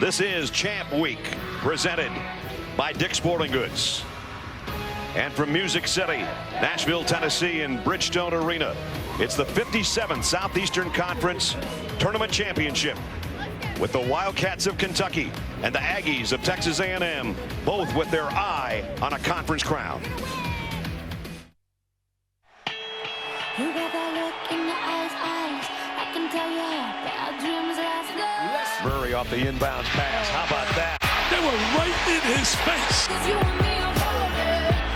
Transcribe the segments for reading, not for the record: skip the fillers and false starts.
This is Champ Week, presented by Dick's Sporting Goods. And from Music City, Nashville, Tennessee, and Bridgestone Arena, it's the 57th Southeastern Conference Tournament Championship, with the Wildcats of Kentucky and the Aggies of Texas A&M, both with their eye on a conference crown. You got that look in your eyes. I can tell you bad dreams last night. Murray off the inbounds pass. How about that? They were right in his face.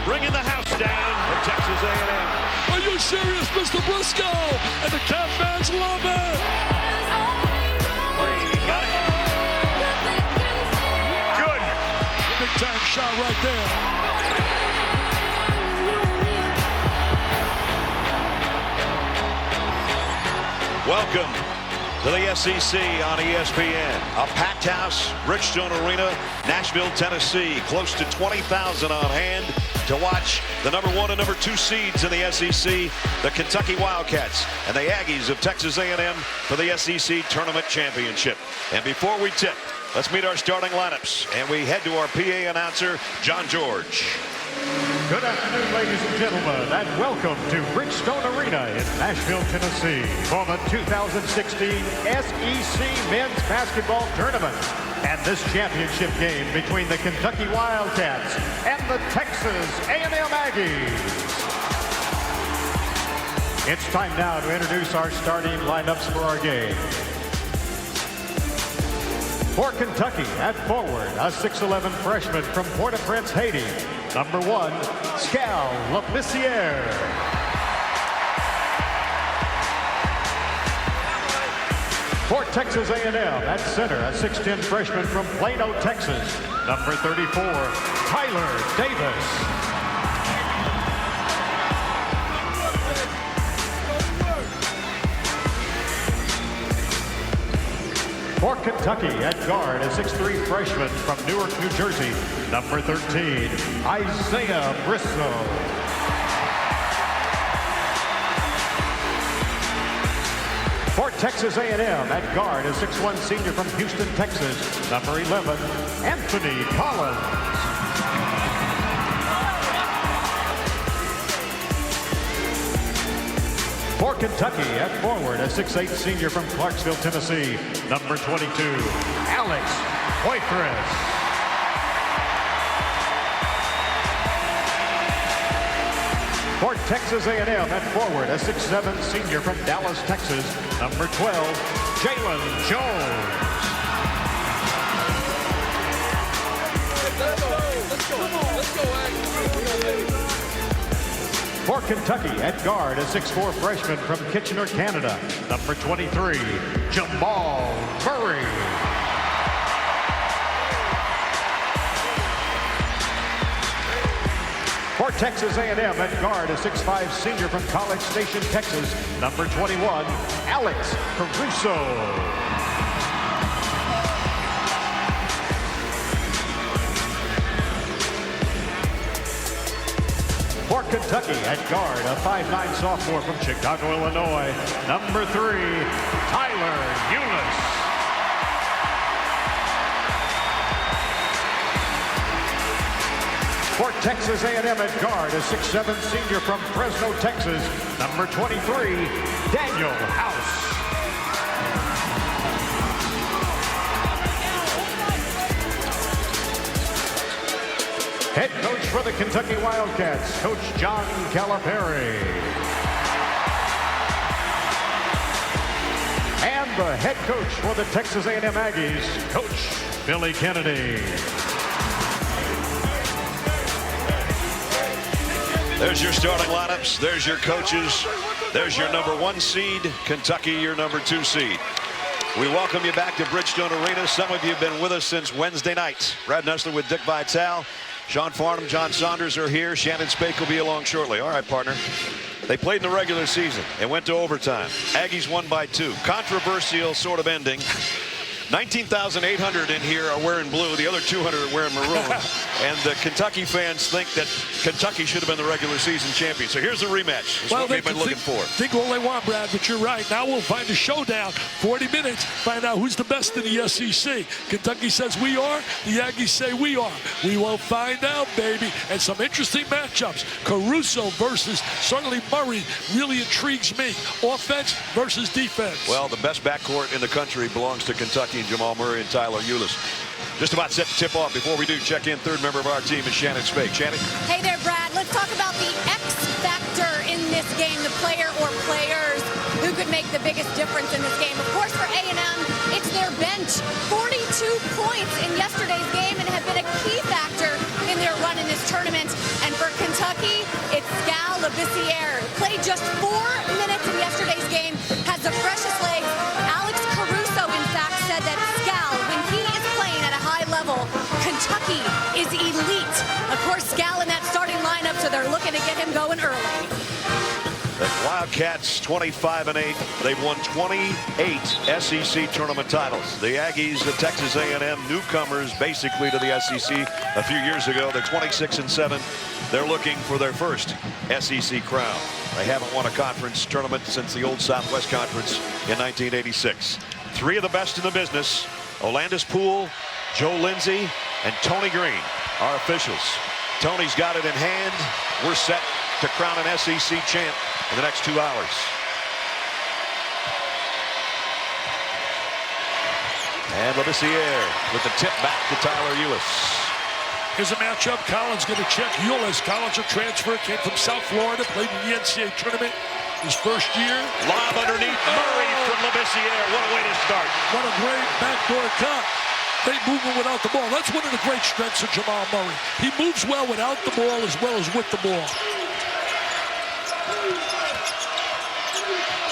Bringing the house down for Texas A&M. Are you serious, Mr. Briscoe? And the Cat fans love it. Got it. Good. Big time shot right there. Welcome to the SEC on ESPN. A packed house, Bridgestone Arena, Nashville, Tennessee. Close to 20,000 on hand to watch the number 1 and number 2 seeds in the SEC, the Kentucky Wildcats, and the Aggies of Texas A&M for the SEC Tournament Championship. And before we tip, let's meet our starting lineups. And we head to our PA announcer, John George. Good afternoon, ladies and gentlemen, and welcome to Bridgestone Arena in Nashville, Tennessee for the 2016 SEC Men's Basketball Tournament. And this championship game between the Kentucky Wildcats and the Texas A&M Aggies. It's time now to introduce our starting lineups for our game. For Kentucky, at forward, a 6'11 freshman from Port-au-Prince, Haiti. Number 1, Scal Lapissiere. For Texas A&M, at center, a 6'10 freshman from Plano, Texas. Number 34, Tyler Davis. For Kentucky, at guard, a 6'3 freshman from Newark, New Jersey, number 13, Isaiah Bristol. For Texas A&M, at guard, a 6'1 senior from Houston, Texas, number 11, Anthony Collins. For Kentucky, at forward, a 6'8 senior from Clarksville, Tennessee, number 22, Alex Poitras. For Texas A&M, at forward, a 6'7 senior from Dallas, Texas, number 12, Jalen Jones. Let's go. For Kentucky, at guard, a 6'4 freshman from Kitchener, Canada, number 23, Jamal Murray. For Texas A&M, at guard, a 6'5 senior from College Station, Texas, number 21, Alex Caruso. For Kentucky, at guard, a 5'9 sophomore from Chicago, Illinois, number 3, Tyler Eunice. For Texas A&M, at guard, a 6'7 senior from Fresno, Texas, number 23, Daniel House. Head coach for the Kentucky Wildcats, Coach John Calipari. And the head coach for the Texas A&M Aggies, Coach Billy Kennedy. There's your starting lineups. There's your coaches. There's your number 1 seed, Kentucky, your number 2 seed. We welcome you back to Bridgestone Arena. Some of you have been with us since Wednesday night. Brad Nessler with Dick Vitale. Sean Farnham, John Saunders are here. Shannon Spake will be along shortly. All right, partner. They played in the regular season and went to overtime. Aggies won by 2. Controversial sort of ending. 19,800 in here are wearing blue. The other 200 are wearing maroon. And the Kentucky fans think that Kentucky should have been the regular season champion. So here's the rematch. That's what we've been looking for. Think all they want, Brad, but you're right. Now we'll find a showdown. 40 minutes, find out who's the best in the SEC. Kentucky says we are. The Aggies say we are. We will find out, baby. And some interesting matchups. Caruso versus certainly Murray really intrigues me. Offense versus defense. Well, the best backcourt in the country belongs to Kentucky and Jamal Murray and Tyler Ulis. Just about set to tip off. Before we do, check in. Third member of our team is Shannon Spake. Shannon? Hey there, Brad. Let's talk about the X factor in this game, the player or players who could make the biggest difference in this game. Of course, for A&M, it's their bench. 42 points in yesterday's game and have been a key factor in their run in this tournament. And for Kentucky, it's Skal Labissiere. Played just 4 minutes in yesterday's game, has the freshest legs. Alex Caruso, in fact, said that Skal, when he is playing at a high level, Kentucky is elite. Of course, Skal in that starting lineup, so they're looking to get him going early. The Wildcats 25-8. They've won 28 SEC tournament titles. The Aggies, the Texas A&M newcomers basically to the SEC a few years ago. They're 26-7. They're looking for their first SEC crown. They haven't won a conference tournament since the old Southwest Conference in 1986. 3 of the best in the business, Olandis Poole, Joe Lindsey, and Tony Green are officials. Tony's got it in hand. We're set to crown an SEC champ in the next 2 hours. And Labissiere with the tip back to Tyler Ulis. Here's a matchup. Collins going to check Ulis. Collins, a transfer, came from South Florida, played in the NCAA tournament his first year. Lob underneath Murray from Labissiere. What a way to start. What a great backdoor cut. They move without the ball. That's one of the great strengths of Jamal Murray. He moves well without the ball as well as with the ball.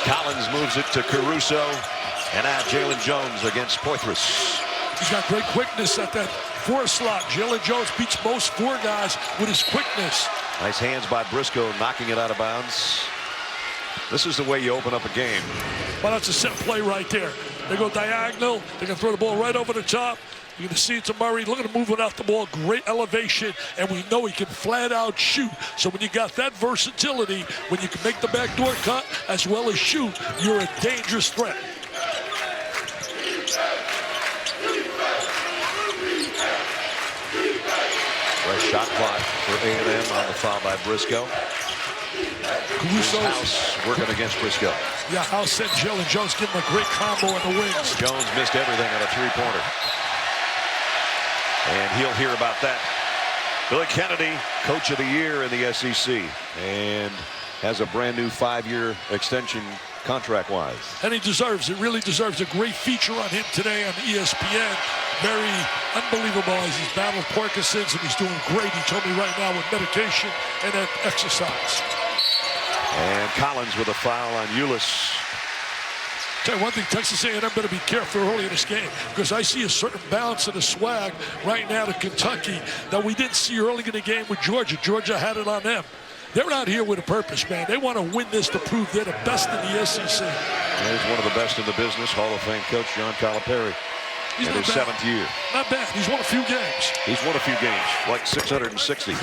Collins moves it to Caruso. And now Jalen Jones against Poitras. He's got great quickness at that 4 slot. Jalen Jones beats most 4 guys with his quickness. Nice hands by Briscoe, knocking it out of bounds. This is the way you open up a game. Well, that's a set play right there. They go diagonal. They can throw the ball right over the top. You're going to see it to Murray. Look at him moving out the ball. Great elevation. And we know he can flat out shoot. So when you got that versatility, when you can make the backdoor cut as well as shoot, you're a dangerous threat. Fresh shot clock for A&M on the foul by Briscoe. Caruso House working against Briscoe. Yeah, House sent Jalen Jones, give him a great combo in the wings. Jones missed everything on a three-pointer. And he'll hear about that. Billy Kennedy, coach of the year in the SEC, and has a brand new 5-year extension contract-wise. And he deserves it, really deserves a great feature on him today on ESPN. Very unbelievable as he's battled Parkinson's, and he's doing great, he told me right now, with medication and exercise. And Collins with a foul on Ulis. Tell you one thing, Texas A&M better be careful early in this game, because I see a certain balance and a swag right now to Kentucky that we didn't see early in the game with Georgia. Georgia had it on them. They're not here with a purpose, man. They want to win this to prove they're the best in the SEC. And he's one of the best in the business, Hall of Fame coach John Calipari. He's in his 7th year. Not bad. He's won a few games. He's won a few games, like 660.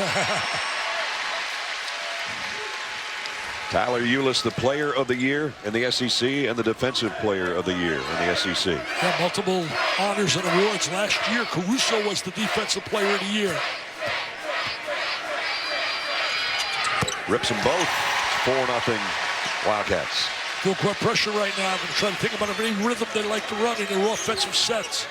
Tyler Ulis, the player of the year in the SEC and the defensive player of the year in the SEC. Yeah, multiple honors and awards. Last year, Caruso was the defensive player of the year. Rips them both. 4-0 Wildcats. Full court pressure right now. I'm going to try to think about any rhythm they like to run in their offensive sets.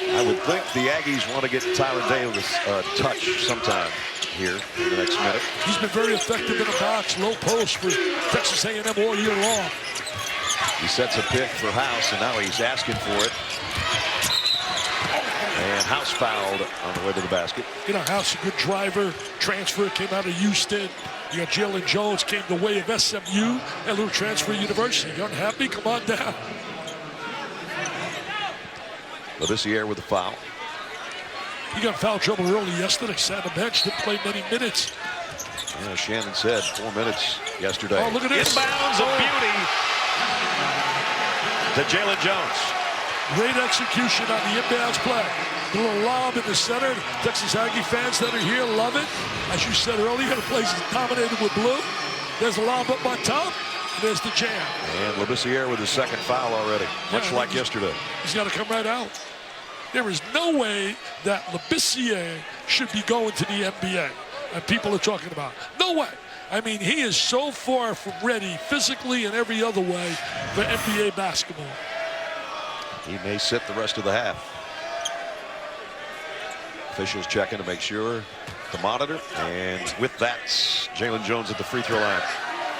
I would think the Aggies want to get Tyler Davis a touch sometime here in the next minute. He's been very effective in the box, low post for Texas A&M all year long. He sets a pick for House, and now he's asking for it. And House fouled on the way to the basket. You know, House, a good driver, transfer, came out of Houston. You got Jalen Jones, came the way of SMU, a little transfer university. You unhappy? Come on down. Labissiere with the foul. He got foul trouble early yesterday. Sat on the bench, didn't play many minutes. Yeah, Shannon said 4 minutes yesterday. Oh, look at this. Inbounds, a beauty to Jalen Jones. Great execution on the inbounds play. The little lob in the center. Texas Aggie fans that are here love it. As you said earlier, the place is dominated with blue. There's a lob up on top. And there's the jam. And Labissiere with his second foul already, much like yesterday. He's got to come right out. There is no way that Labissiere should be going to the NBA. And people are talking about it. No way. I mean, he is so far from ready physically and every other way for NBA basketball. He may sit the rest of the half. Officials checking to make sure to monitor. And with that, Jalen Jones at the free throw line.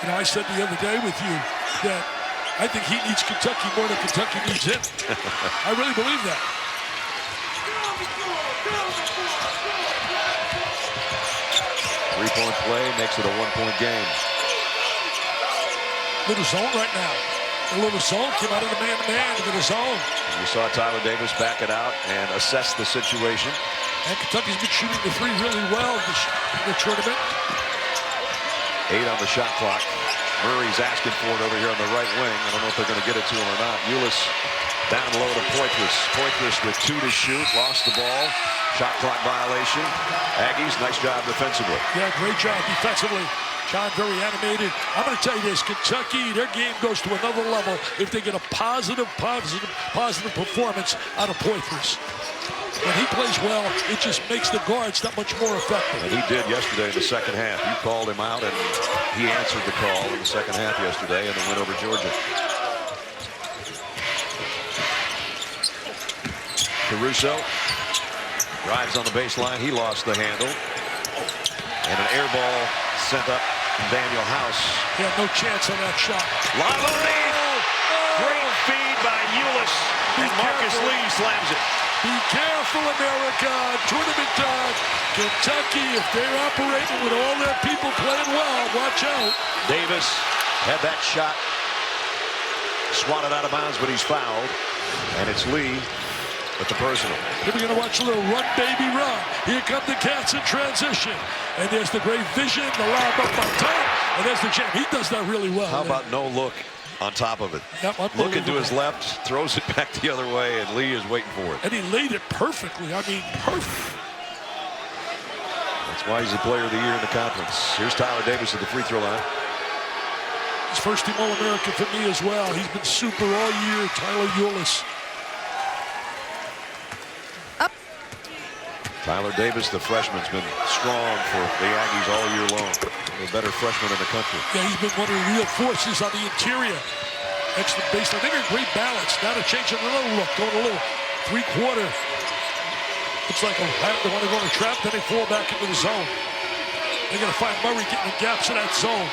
You know, I said the other day with you that I think he needs Kentucky more than Kentucky needs him. I really believe that. Three-point play makes it a one-point game. Little zone right now. A little zone came out of the man-to-man into the zone. And you saw Tyler Davis back it out and assess the situation. And Kentucky's been shooting the three really well in the tournament. 8 on the shot clock. Murray's asking for it over here on the right wing. I don't know if they're going to get it to him or not. Ulis down low to Poitras. Poitras with 2 to shoot. Lost the ball. Shot clock violation. Aggies, nice job defensively. Yeah, great job defensively. John, very animated. I'm going to tell you this, Kentucky, their game goes to another level if they get a positive performance out of Poitras. When he plays well, it just makes the guards that much more effective. And he did yesterday in the second half. You called him out, and he answered the call in the second half yesterday in the win over Georgia. Caruso drives on the baseline. He lost the handle. And an air ball sent up from Daniel House. He had no chance on that shot. Lavalley! Great feed by Ulis. And Marcus Lee slams it. Be careful, America. Tournament time. Kentucky, if they're operating with all their people playing well, watch out. Davis had that shot swatted out of bounds, but he's fouled. And it's Lee with the personal. Here we're going to watch a little run, baby, run. Here come the Cats in transition. And there's the great vision, the lob up on top. And there's the jam. He does that really well. How about no look on top of it? Looking to his left, throws it back the other way, and Lee is waiting for it. And he laid it perfectly. I mean, perfect. That's why he's the player of the year in the conference. Here's Tyler Davis at the free throw line. He's first team All-American for me as well. He's been super all year, Tyler Ulis. Up. Tyler Davis, the freshman, has been strong for the Aggies all year long. The better freshman in the country. Yeah, he's been one of the real forces on the interior. Next to the baseline. They got great balance. Now they're changing another look. Going a little three-quarter. Looks like they want to go in the trap, then they fall back into the zone. They're going to find Murray getting the gaps in that zone.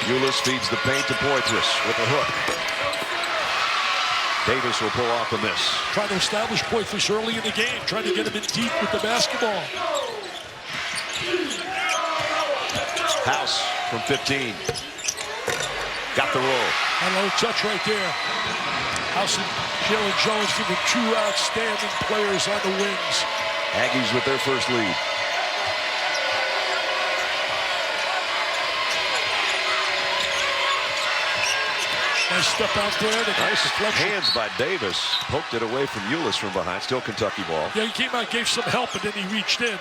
Ulis feeds the paint to Poitras with a hook. Davis will pull off the miss. Trying to establish Poitras early in the game. Trying to get him in deep with the basketball. House from 15. Got the roll. And a little touch right there. House and Jalen Jones giving 2 outstanding players on the wings. Aggies with their first lead. Nice step out there. Nice hands by Davis. Poked it away from Ulis from behind. Still Kentucky ball. Yeah, he came out, gave some help, and then he reached in.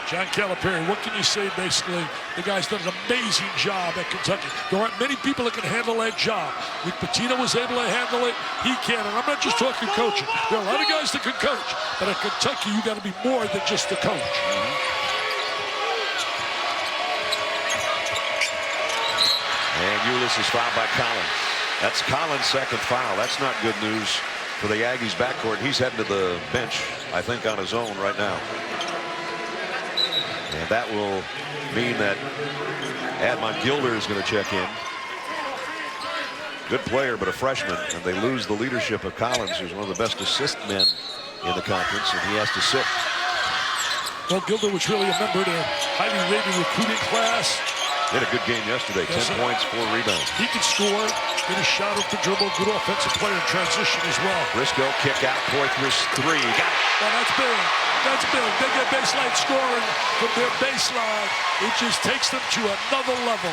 John Calipari, what can you say, basically? The guy's done an amazing job at Kentucky. There aren't many people that can handle that job. When Patino was able to handle it, he can. And I'm not just talking coaching. There are a lot of guys that can coach. But at Kentucky, you got to be more than just a coach. And Ulis is fouled by Collins. That's Collins' second foul. That's not good news for the Aggies backcourt. He's heading to the bench, I think, on his own right now. And that will mean that Admon Gilder is going to check in. Good player, but a freshman. And they lose the leadership of Collins, who's one of the best assist men in the conference, and he has to sit. Well, Gilder was really a member of the highly rated recruiting class. He had a good game yesterday. 10 points, 4 rebounds. He can score. Get a shot off the dribble. Good offensive player in transition as well. Briscoe kick out. Poitras 3. Got it. Well, that's big. That's big. They get baseline scoring from their baseline. It just takes them to another level.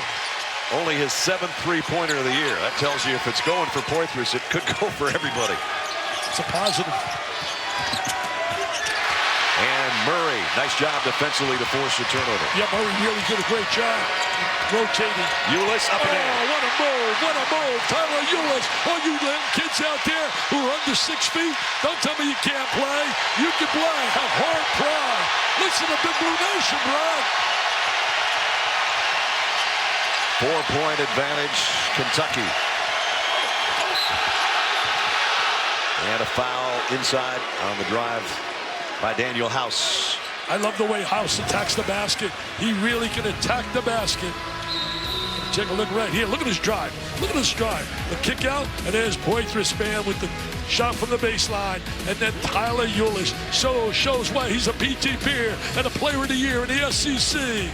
Only his 7th three-pointer of the year. That tells you if it's going for Poitras, it could go for everybody. It's a positive. And Murray, nice job defensively to force a turnover. Yeah, Murray really did a great job rotating. Ulis up and in. Oh, what a move, what a move. Tyler Ulis. All you little kids out there who are under 6 feet, don't tell me you can't play. You can play. Have hard pride. Listen to Big Blue Nation, Brad. 4-point advantage, Kentucky. And a foul inside on the drive by Daniel House. I love the way House attacks the basket. He really can attack the basket. Take a look right here. Look at his drive. Look at his drive. The kick out, and there's Poitras, man, with the shot from the baseline. And then Tyler Ulis shows why he's a PT peer and a player of the year in the SEC.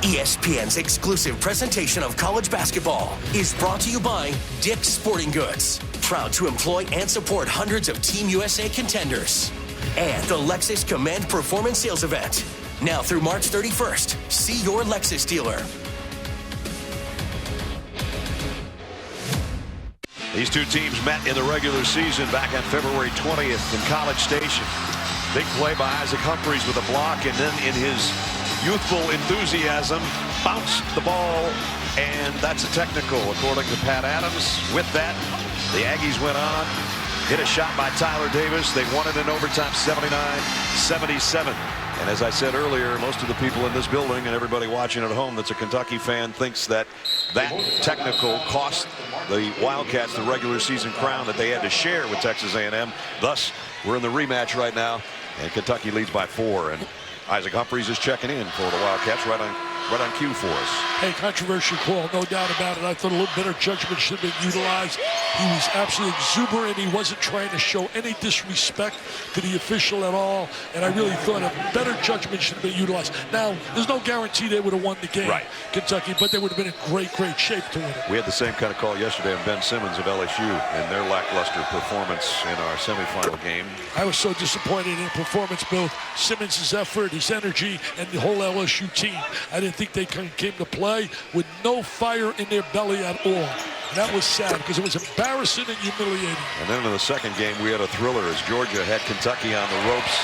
ESPN's exclusive presentation of college basketball is brought to you by Dick's Sporting Goods, proud to employ and support hundreds of Team USA contenders. And the Lexus Command Performance Sales Event, now through March 31st. See your Lexus dealer. These two teams met in the regular season back on February 20th in College Station. Big play by Isaac Humphries with a block, and then in his youthful enthusiasm, bounced the ball, and that's a technical, according to Pat Adams. With that, the Aggies went on, hit a shot by Tyler Davis. They won it in overtime, 79-77. And as I said earlier, most of the people in this building and everybody watching at home that's a Kentucky fan thinks that that technical cost the Wildcats the regular season crown that they had to share with Texas A&M. Thus, we're in the rematch right now, and Kentucky leads by 4. And Isaac Humphries is checking in for the Wildcats right on cue for us. Hey, controversial call, no doubt about it. I thought a little better judgment should have been utilized. He was absolutely exuberant. He wasn't trying to show any disrespect to the official at all. And I really thought a better judgment should have been utilized. Now, there's no guarantee they would have won the game, right, Kentucky, but they would have been in great shape to win it. We had the same kind of call yesterday on Ben Simmons of LSU and their lackluster performance in our semifinal game. I was so disappointed in performance, both Simmons' effort, his energy, and the whole LSU team. I didn't think they came to play with no fire in their belly at all. And that was sad because it was embarrassing and humiliating. And then in the second game, we had a thriller as Georgia had Kentucky on the ropes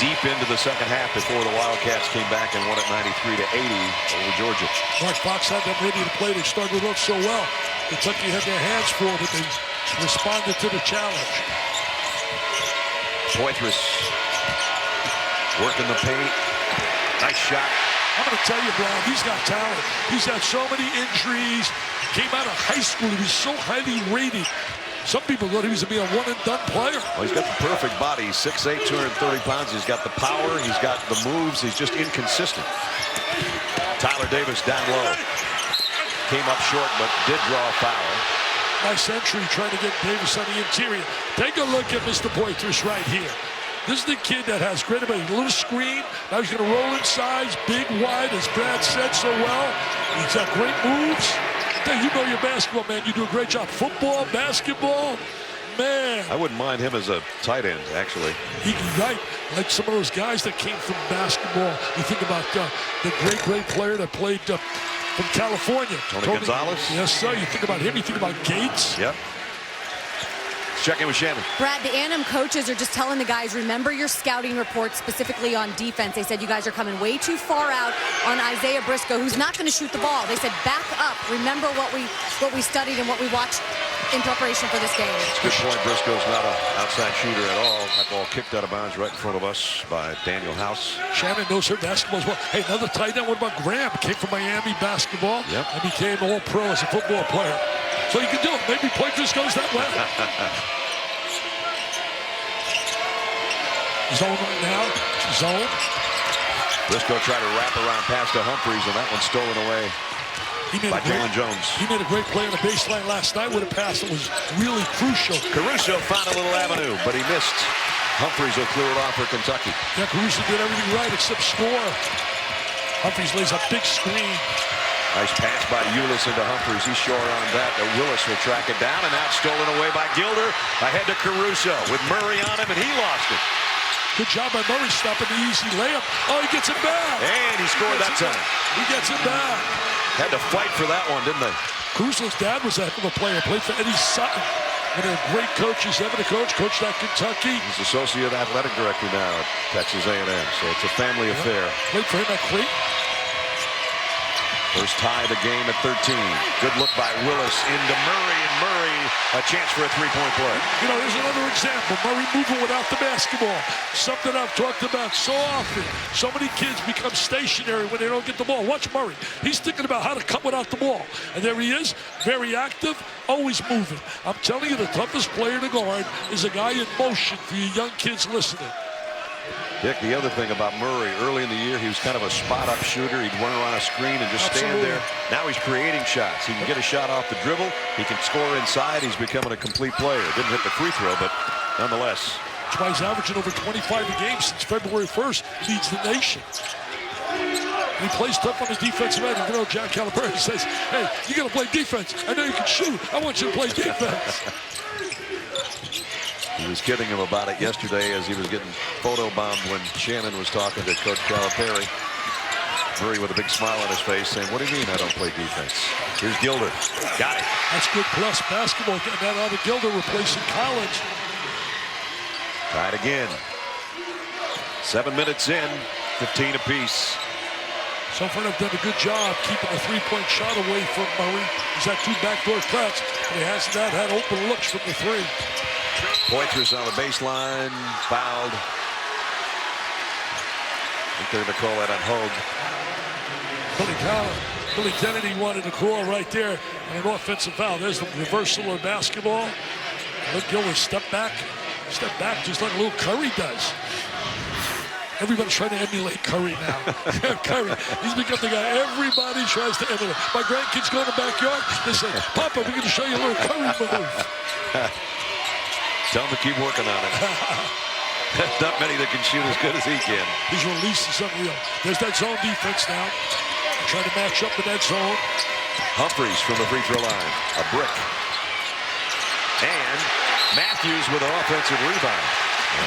deep into the second half before the Wildcats came back and won it 93-80 over Georgia. Mark Fox had them ready to play. They started off so well. Kentucky had their hands full, but they responded to the challenge. Poitras working the paint. Nice shot. I'm going to tell you, Brown, he's got talent. He's had so many injuries. Came out of high school. He was so highly rated. Some people thought he was going to be a one-and-done player. Well, he's got the perfect body. He's 6'8", 230 pounds. He's got the power. He's got the moves. He's just inconsistent. Tyler Davis down low. Came up short, but did draw a foul. Nice entry trying to get Davis on the interior. Take a look at Mr. Poitras right here. This is the kid that has great ability. A little screen. Now he's going to roll in size, big, wide, as Brad said so well. He's got great moves. You know your basketball, man. You do a great job. Football, basketball, man. I wouldn't mind him as a tight end, actually. Right. Like some of those guys that came from basketball. You think about the great player that played from California. Tony Gonzalez? Yes, sir. You think about him. You think about Gates. Yep. Check in with Shannon. Brad, the A&M coaches are just telling the guys, remember your scouting report specifically on defense. They said you guys are coming way too far out on Isaiah Briscoe, who's not going to shoot the ball. They said back up. Remember what we studied and what we watched in preparation for this game. Good point. Briscoe's not an outside shooter at all. That ball kicked out of bounds right in front of us by Daniel House. Shannon knows her basketball as well. Hey, another tight end. What about Graham? Came from Miami basketball and became all-pro as a football player. So you can do it. Maybe Poitras goes that way. Zone right now. Zone. Briscoe tried to wrap around pass to Humphries, and that one's stolen away by Jalen Jones. He made a great play on the baseline last night with a pass that was really crucial. Caruso found a little avenue, but he missed. Humphries will clear it off for Kentucky. Yeah, Caruso did everything right except score. Humphries lays a big screen. Nice pass by Ulis into Humphries. He's sure on that. Willis will track it down, and now it's stolen away by Gilder. Ahead to Caruso with Murray on him, and he lost it. Good job by Murray stopping the easy layup. Oh, he gets it back. And he scored that time. He gets it back. Had to fight for that one, didn't they? Crusoe's dad was a heck of a player. Played for Eddie Sutton. One of the great coaches ever to coach. Coached at Kentucky. He's associate athletic director now at Texas A&M, so it's a family affair. Played for him at Creighton. First tie of the game at 13. Good look by Willis into Murray, and Murray a chance for a three-point play. You know, here's another example. Murray moving without the basketball. Something I've talked about so often. So many kids become stationary when they don't get the ball. Watch Murray. He's thinking about how to cut without the ball. And there he is, very active, always moving. I'm telling you, the toughest player to guard is a guy in motion for you young kids listening. Dick, the other thing about Murray, early in the year, he was kind of a spot-up shooter. He'd run around a screen and just stand there. Now he's creating shots. He can get a shot off the dribble. He can score inside. He's becoming a complete player. Didn't hit the free throw, but nonetheless. That's why he's averaging over 25 a game since February 1st. Leads the nation. He plays tough on the defensive end. You know, John Calipari says, hey, you got to play defense. I know you can shoot. I want you to play defense. He was kidding him about it yesterday as he was getting photobombed when Shannon was talking to Coach Calipari. Murray with a big smile on his face saying, what do you mean I don't play defense? Here's Gilder. Got it. That's good plus basketball. Getting that out of Gilder, replacing Collins. Tied again. 7 minutes in, 15 apiece. So far, they've done a good job keeping a three-point shot away from Murray. He's had 2 backdoor cuts, but he hasn't had open looks from the 3. Poitras on the baseline, fouled. I think they're going to call that on Hogue. Billy Kennedy wanted to call right there on an offensive foul. There's the reversal of basketball. Look, Gilbert step back just like a little Curry does. Everybody's trying to emulate Curry now. Curry, he's become the guy everybody tries to emulate. My grandkids go in the backyard, they say, Papa, we're going to show you a little Curry move. Tell him to keep working on it. There's not many that can shoot as good as he can. He's releasing something real. There's that zone defense now. Trying to match up in that zone. Humphreys from the free throw line. A brick. And Matthews with an offensive rebound.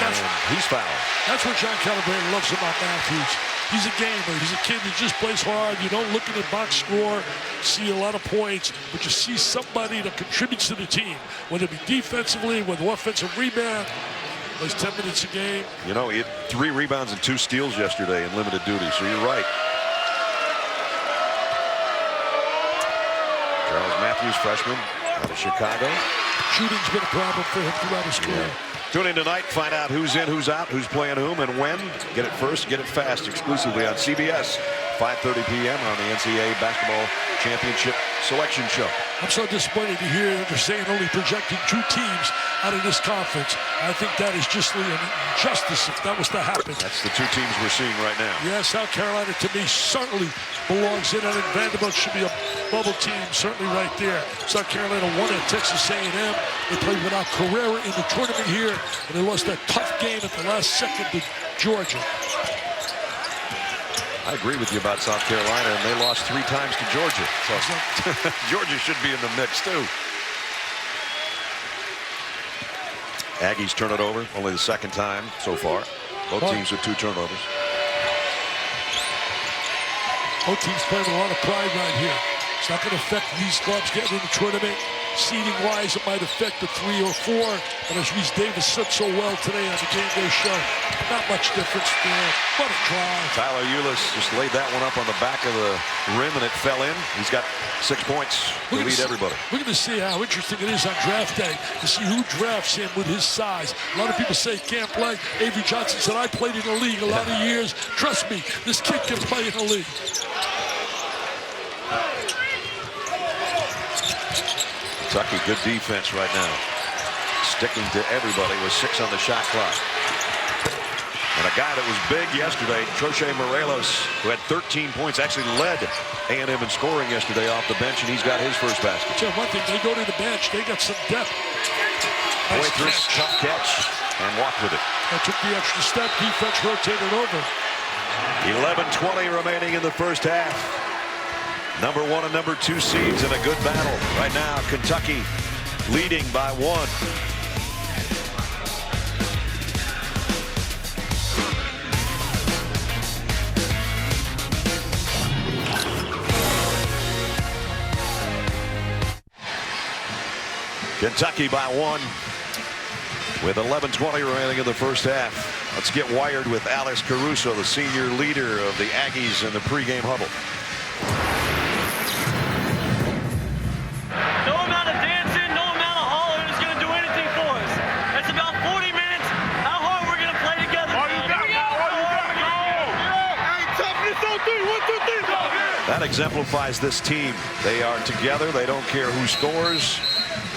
And he's fouled. That's what John Calipari loves about Matthews. He's a gamer. He's a kid that just plays hard. You don't look at the box score, see a lot of points, but you see somebody that contributes to the team, whether it be defensively, whether offensive rebound. Plays 10 minutes a game. You know, he had 3 rebounds and 2 steals yesterday in limited duty, so you're right. Charles Matthews, freshman out of Chicago. Shooting's been a problem for him throughout his career. Tune in tonight, find out who's in, who's out, who's playing whom, and when. Get it first, get it fast, exclusively on CBS, 5:30 p.m. on the NCAA Basketball Championship Selection Show. I'm so disappointed to hear that they're saying only projecting 2 teams out of this conference. I think that is just an injustice if that was to happen. That's the 2 teams we're seeing right now. Yeah, South Carolina to me certainly belongs in. I think Vanderbilt should be a bubble team, certainly right there. South Carolina won at Texas A&M. They played without Carrera in the tournament here, and they lost that tough game at the last second to Georgia. I agree with you about South Carolina, and they lost 3 times to Georgia. So Georgia should be in the mix, too. Aggies turn it over, only the 2nd time so far. Both teams with 2 turnovers. Both teams playing with a lot of pride right here. It's not going to affect these clubs getting in the tournament. Seeding-wise, it might affect the 3 or 4. But as Reese Davis said so well today on the Game Day show, not much difference there. What a drive. Tyler Ulis just laid that one up on the back of the rim, and it fell in. He's got 6 points to lead everybody. We're going to see how interesting it is on draft day to see who drafts him with his size. A lot of people say he can't play. Avery Johnson said, I played in the league a lot of years. Trust me, this kid can play in the league. Kentucky, good defense right now. Sticking to everybody with 6 on the shot clock. And a guy that was big yesterday, Troche Morelos, who had 13 points, actually led A&M in scoring yesterday off the bench, and he's got his first basket. So one thing, they go to the bench, they got some depth. Poitras, tough catch, and walked with it. That took the extra step, defense rotated over. 11:20 remaining in the first half. Number 1 and number 2 seeds in a good battle. Right now, Kentucky leading by 1. Kentucky by 1 with 11:20 remaining in the first half. Let's get wired with Alex Caruso, the senior leader of the Aggies in the pregame huddle. No amount of dancing, no amount of hollering is going to do anything for us. It's about 40 minutes. How hard we're going to play together. That exemplifies this team. They are together. They don't care who scores.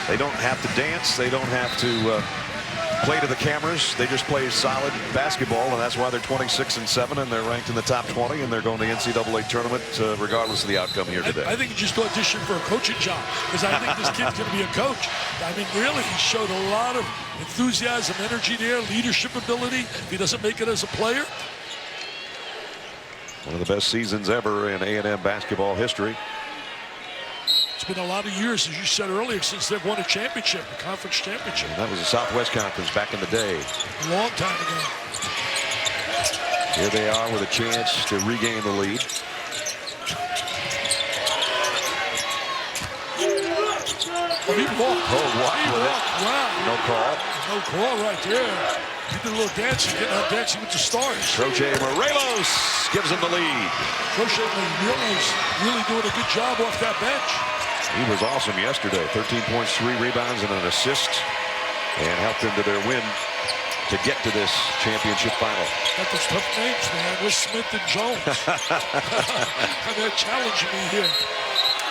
They don't have to dance. They don't have to play to the cameras. They just play solid basketball, and that's why they're 26-7, and they're ranked in the top 20, and they're going to the NCAA tournament regardless of the outcome here today. I think he just auditioned for a coaching job, because I think this kid's going to be a coach. I mean, really, he showed a lot of enthusiasm, energy there, leadership ability. If he doesn't make it as a player. One of the best seasons ever in A&M basketball history. It's been a lot of years, as you said earlier, since they've won a championship, a conference championship. And that was the Southwest Conference back in the day. A long time ago. Here they are with a chance to regain the lead. Oh, he walked. Walked with it. Wow. No call. No call right there. He did a little dancing, getting out dancing with the stars. Troche Morelos gives him the lead. Troche Morelos really doing a good job off that bench. He was awesome yesterday. 13 points, 3 rebounds, and an assist, and helped them to their win to get to this championship final. Got those tough names, man. With Smith and Jones. They're challenging me here.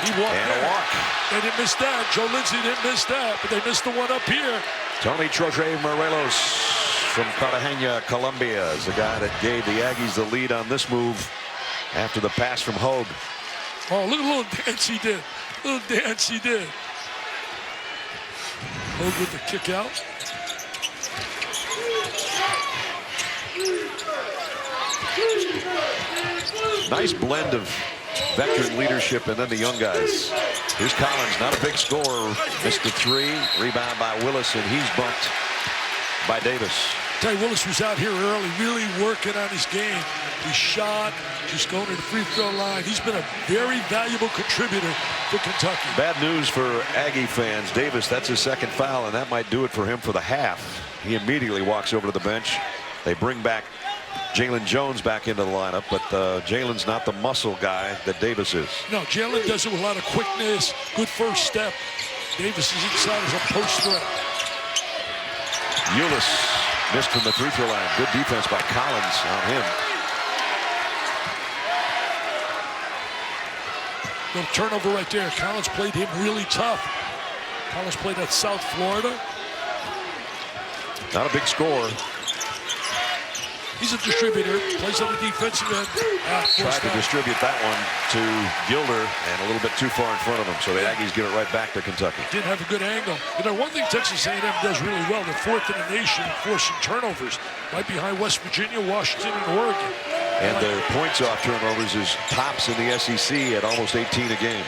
He walked and there. A walk. They didn't miss that. Joe Lindsay didn't miss that, but they missed the one up here. Tony Troche Morelos from Cartagena, Colombia, is the guy that gave the Aggies the lead on this move after the pass from Hogue. Oh, look at the little dance he did. Little dance he did. Hogue with the kick out. Nice blend of veteran leadership and then the young guys. Here's Collins, not a big scorer. Missed the 3. Rebound by Willis, and he's bumped by Davis. Ty Willis was out here early, really working on his game. He shot, just going to the free throw line. He's been a very valuable contributor for Kentucky. Bad news for Aggie fans. Davis, that's his second foul, and that might do it for him for the half. He immediately walks over to the bench. They bring back Jalen Jones back into the lineup, but Jalen's not the muscle guy that Davis is. No, Jalen does it with a lot of quickness, good first step. Davis is inside as a post threat. Ulis missed from the free throw line. Good defense by Collins on him. Little turnover right there. Collins played him really tough. Collins played at South Florida. Not a big scorer. He's a distributor, plays on the defensive end. Tried to distribute that one to Gilder and a little bit too far in front of him, so the Aggies give it right back to Kentucky. Didn't have a good angle. You know, one thing Texas A&M does really well, they're 4th in the nation in forcing turnovers, right behind West Virginia, Washington, and Oregon. And their points off turnovers is tops in the SEC at almost 18 a game.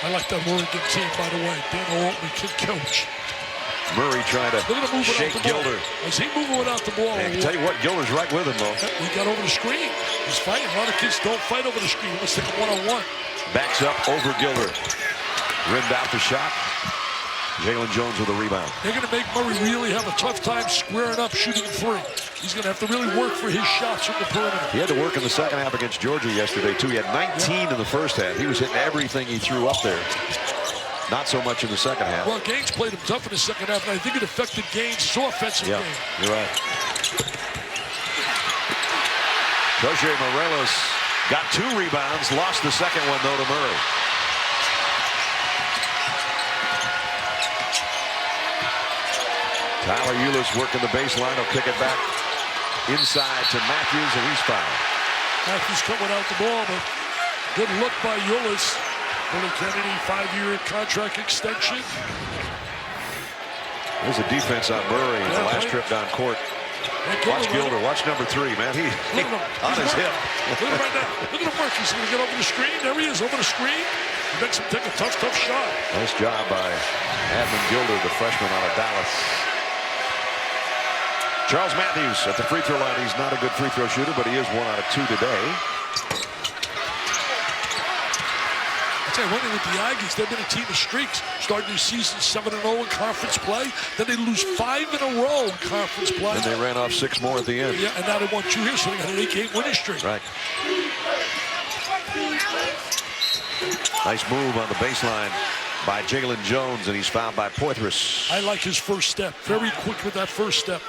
I like that Oregon team, by the way. Dan Altman can coach. Murray trying to shake Gilder. Is he moving without the ball? I can tell you what, Gilder's right with him, though. He got over the screen. He's fighting. A lot of kids don't fight over the screen. Let's take a one-on-one. Backs up over Gilder. Rimmed out the shot. Jalen Jones with a rebound. They're going to make Murray really have a tough time squaring up, shooting 3. He's going to have to really work for his shots from the perimeter. He had to work in the second half against Georgia yesterday, too. He had 19 in the first half. He was hitting everything he threw up there. Not so much in the second half. Well, Gaines played him tough in the second half, and I think it affected Gaines' offensive game. You're right. Troche Morelos got 2 rebounds, lost the second one, though, to Murray. Tyler Ulis working the baseline. He'll kick it back inside to Matthews, and he's fouled. Matthews cut without the ball, but good look by Ulis. Billy Kennedy, 5-year contract extension. There's a defense on Murray in the last trip down court. Watch Gilder. Watch number 3, man. He on his hip. Look at him right now. Look at him work. He's going to get over the screen. There he is, over the screen. He makes him take a tough shot. Nice job by Admin Gilder, the freshman out of Dallas. Charles Matthews at the free throw line. He's not a good free throw shooter, but he is 1 out of 2 today. I tell you one thing with the Aggies, they've been a team of streaks. Starting their season 7-0 in conference play. Then they lose 5 in a row in conference play. And they ran off 6 more at the end. Yeah, and now they won 2 here, so they got an 8-game winning streak. Right. Nice move on the baseline by Jalen Jones, and he's fouled by Poitras. I like his first step. Very quick with that first step.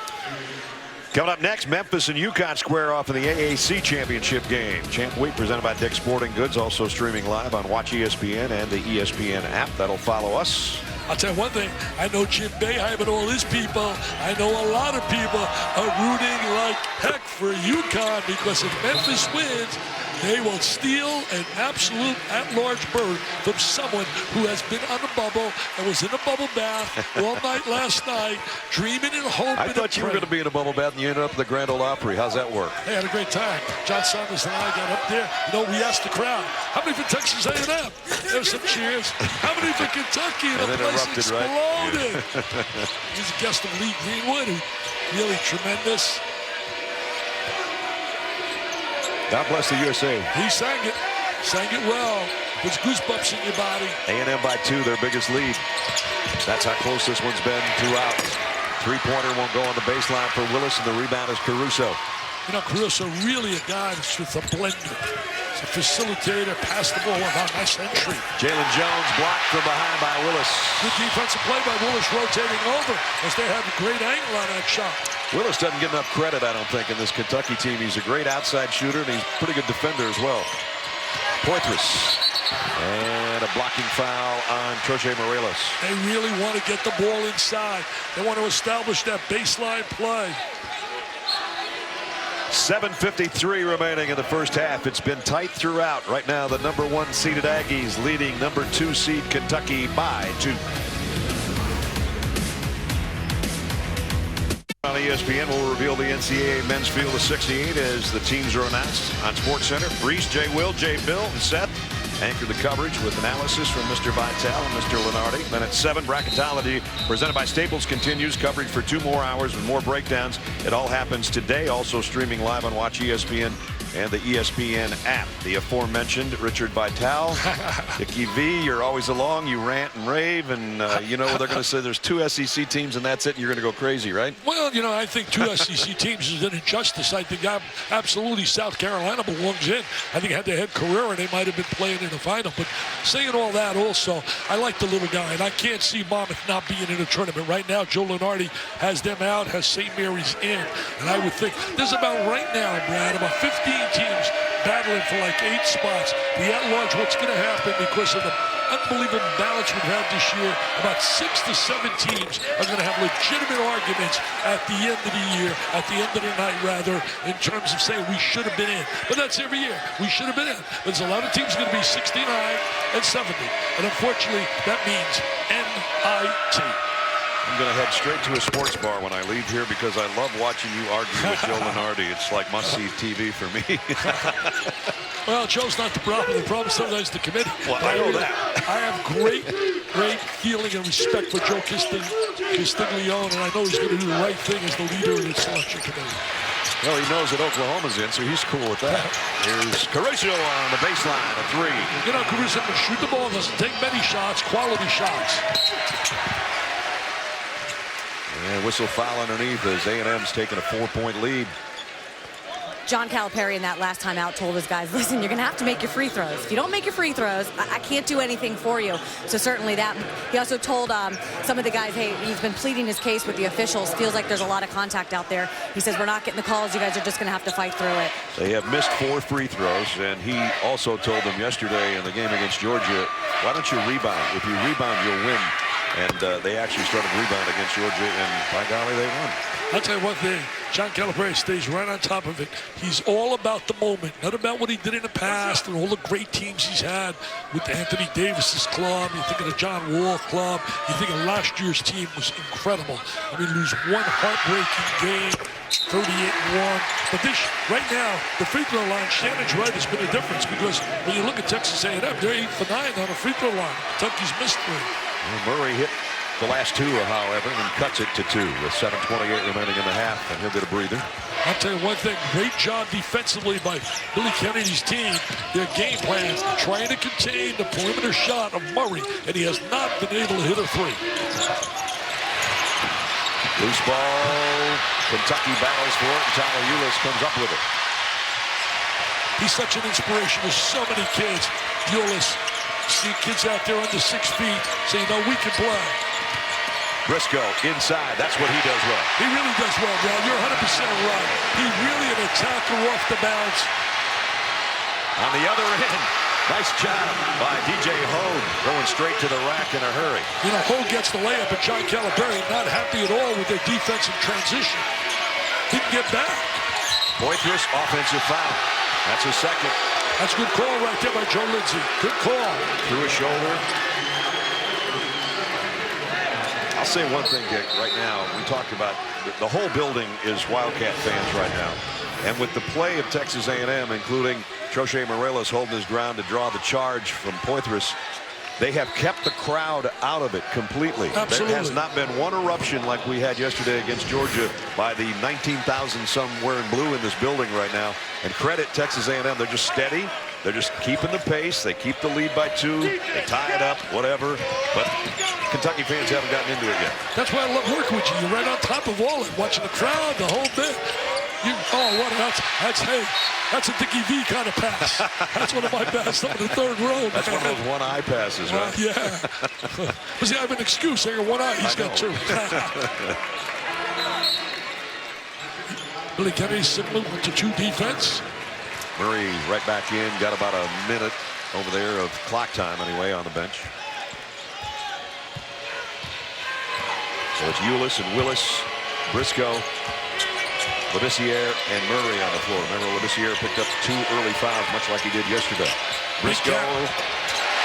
Coming up next, Memphis and UConn square off in the AAC championship game. Champ Week presented by Dick's Sporting Goods, also streaming live on Watch ESPN and the ESPN app. That'll follow us. I'll tell you one thing. I know Jim Boeheim and all his people. I know a lot of people are rooting like heck for UConn because if Memphis wins, they will steal an absolute at-large berth from someone who has been on the bubble and was in a bubble bath all night last night, dreaming and hoping. I thought you were going to be in a bubble bath and you ended up at the Grand Ole Opry. How's that work? Hey, I had a great time. John Saunders and I got up there. You know, we asked the crowd, how many for Texas A&M? There's some cheers. How many for Kentucky? And the place exploded. Right? He's a guest of Lee Greenwood, who really tremendous. God bless the USA. He sang it well. There's goosebumps in your body. A&M by 2, their biggest lead. That's how close this one's been throughout. Three-pointer won't go on the baseline for Willis, and the rebound is Caruso. You know, Caruso really a guy that's with a blender. He's a facilitator, pass the ball without nice entry. Jalen Jones blocked from behind by Willis. Good defensive play by Willis, rotating over as they have a great angle on that shot. Willis doesn't get enough credit, I don't think, in this Kentucky team. He's a great outside shooter, and he's a pretty good defender as well. Poitras. And a blocking foul on Troche Morelos. They really want to get the ball inside. They want to establish that baseline play. 7:53 remaining in the first half. It's been tight throughout. Right now, the number 1 seeded Aggies leading number 2 seed Kentucky by 2. On ESPN, we'll reveal the NCAA men's field of 68 as the teams are announced on SportsCenter. Brees, Jay Will, Jay Bill, and Seth anchor the coverage with analysis from Mr. Vitale and Mr. Lenardi. Then at 7, Bracketology presented by Staples continues. Coverage for 2 more hours with more breakdowns. It all happens today. Also streaming live on Watch ESPN and the ESPN app. The aforementioned Richard Vitale. Dickie V, you're always along. You rant and rave, and you know they're going to say there's 2 SEC teams and that's it, and you're going to go crazy, right? Well, you know, I think 2 SEC teams is an injustice. I think absolutely South Carolina belongs in. I think had they had Carrera, they might have been playing in the final. But saying all that also, I like the little guy, and I can't see Monmouth not being in a tournament. Right now, Joe Lenardi has them out, has St. Mary's in. And I would think there's about right now, Brad, about 15 teams battling for like 8 spots. The at-large, what's going to happen because of the unbelievable balance we've had this year, about 6 to 7 teams are going to have legitimate arguments at the end of the year, at the end of the night rather, in terms of saying we should have been in. But that's every year. We should have been in. But there's a lot of teams going to be 69 and 70. And unfortunately, that means NIT. I'm going to head straight to a sports bar when I leave here because I love watching you argue with Joe Lenardi. It's like must-see TV for me. Well, Joe's not the problem. The problem is sometimes the committee. Well, I know that. I have great feeling and respect for Joe Castiglione, and I know he's going to do the right thing as the leader of the selection committee. Well, he knows that Oklahoma's in, so he's cool with that. Here's Caruso on the baseline, a 3. You know, Caruso can shoot the ball, doesn't take many shots, quality shots. And whistle foul underneath as A&M's taking a 4-point lead. John Calipari in that last time out told his guys, listen, you're going to have to make your free throws. If you don't make your free throws, I can't do anything for you. So certainly that. He also told some of the guys, hey, he's been pleading his case with the officials. Feels like there's a lot of contact out there. He says, we're not getting the calls. You guys are just going to have to fight through it. They have missed 4 free throws, and he also told them yesterday in the game against Georgia, why don't you rebound? If you rebound, you'll win. And they actually started rebound against Georgia, and by golly, they won. I'll tell you one thing, John Calipari stays right on top of it. He's all about the moment, not about what he did in the past and all the great teams he's had with Anthony Davis's club. You think of the John Wall club. You think of last year's team was incredible. I mean, lose one heartbreaking game, 38-1. But this, right now, the free throw line, Shannon's right, has been a difference because when you look at Texas A&M, they're 8 for 9 on a free throw line. Kentucky's missed 3. Murray hit the last two, however, and cuts it to 2 with 7:28 remaining in the half, and he'll get a breather. I'll tell you one thing, great job defensively by Billy Kennedy's team. Their game plan, trying to contain the perimeter shot of Murray, and he has not been able to hit a 3. Loose ball, Kentucky battles for it, and Tyler Ulis comes up with it. He's such an inspiration to so many kids. Ulis, see kids out there under 6 feet, say, we can play. Briscoe inside. That's what he does well. He really does well, Brad. You're 100% right. He's really an attacker off the bounce. On the other end, nice job by DJ Hogue, going straight to the rack in a hurry. Hogue gets the layup, but John Calaberry not happy at all with their defensive transition. He can get back. Poitras, offensive foul. That's his second. That's a good call right there by Joe Lindsay. Good call. Through his shoulder. I'll say one thing, Dick, right now. We talked about the whole building is Wildcat fans right now. And with the play of Texas A&M, including Troche Morelos holding his ground to draw the charge from Poitras, they have kept the crowd out of it completely. Absolutely. There has not been one eruption like we had yesterday against Georgia by the 19,000 some wearing blue in this building right now. And credit Texas A&M. They're just steady. They're just keeping the pace. They keep the lead by 2. They tie it up, whatever. But Kentucky fans haven't gotten into it yet. That's why I love working with you. You're right on top of all it, watching the crowd, the whole bit. That's a Dickie V kind of pass. That's one of my best up in the 3rd row. That's one of those one-eye passes, right? Yeah. But see, I have an excuse. I got one eye. He's got 2. Billy Kennedy similar to 2 defense. Murray right back in. Got about a minute over there of clock time anyway on the bench. So it's Ulis and Willis, Briscoe, Labissiere, and Murray on the floor. Remember, Labissiere picked up 2 early fouls, much like he did yesterday. Briscoe,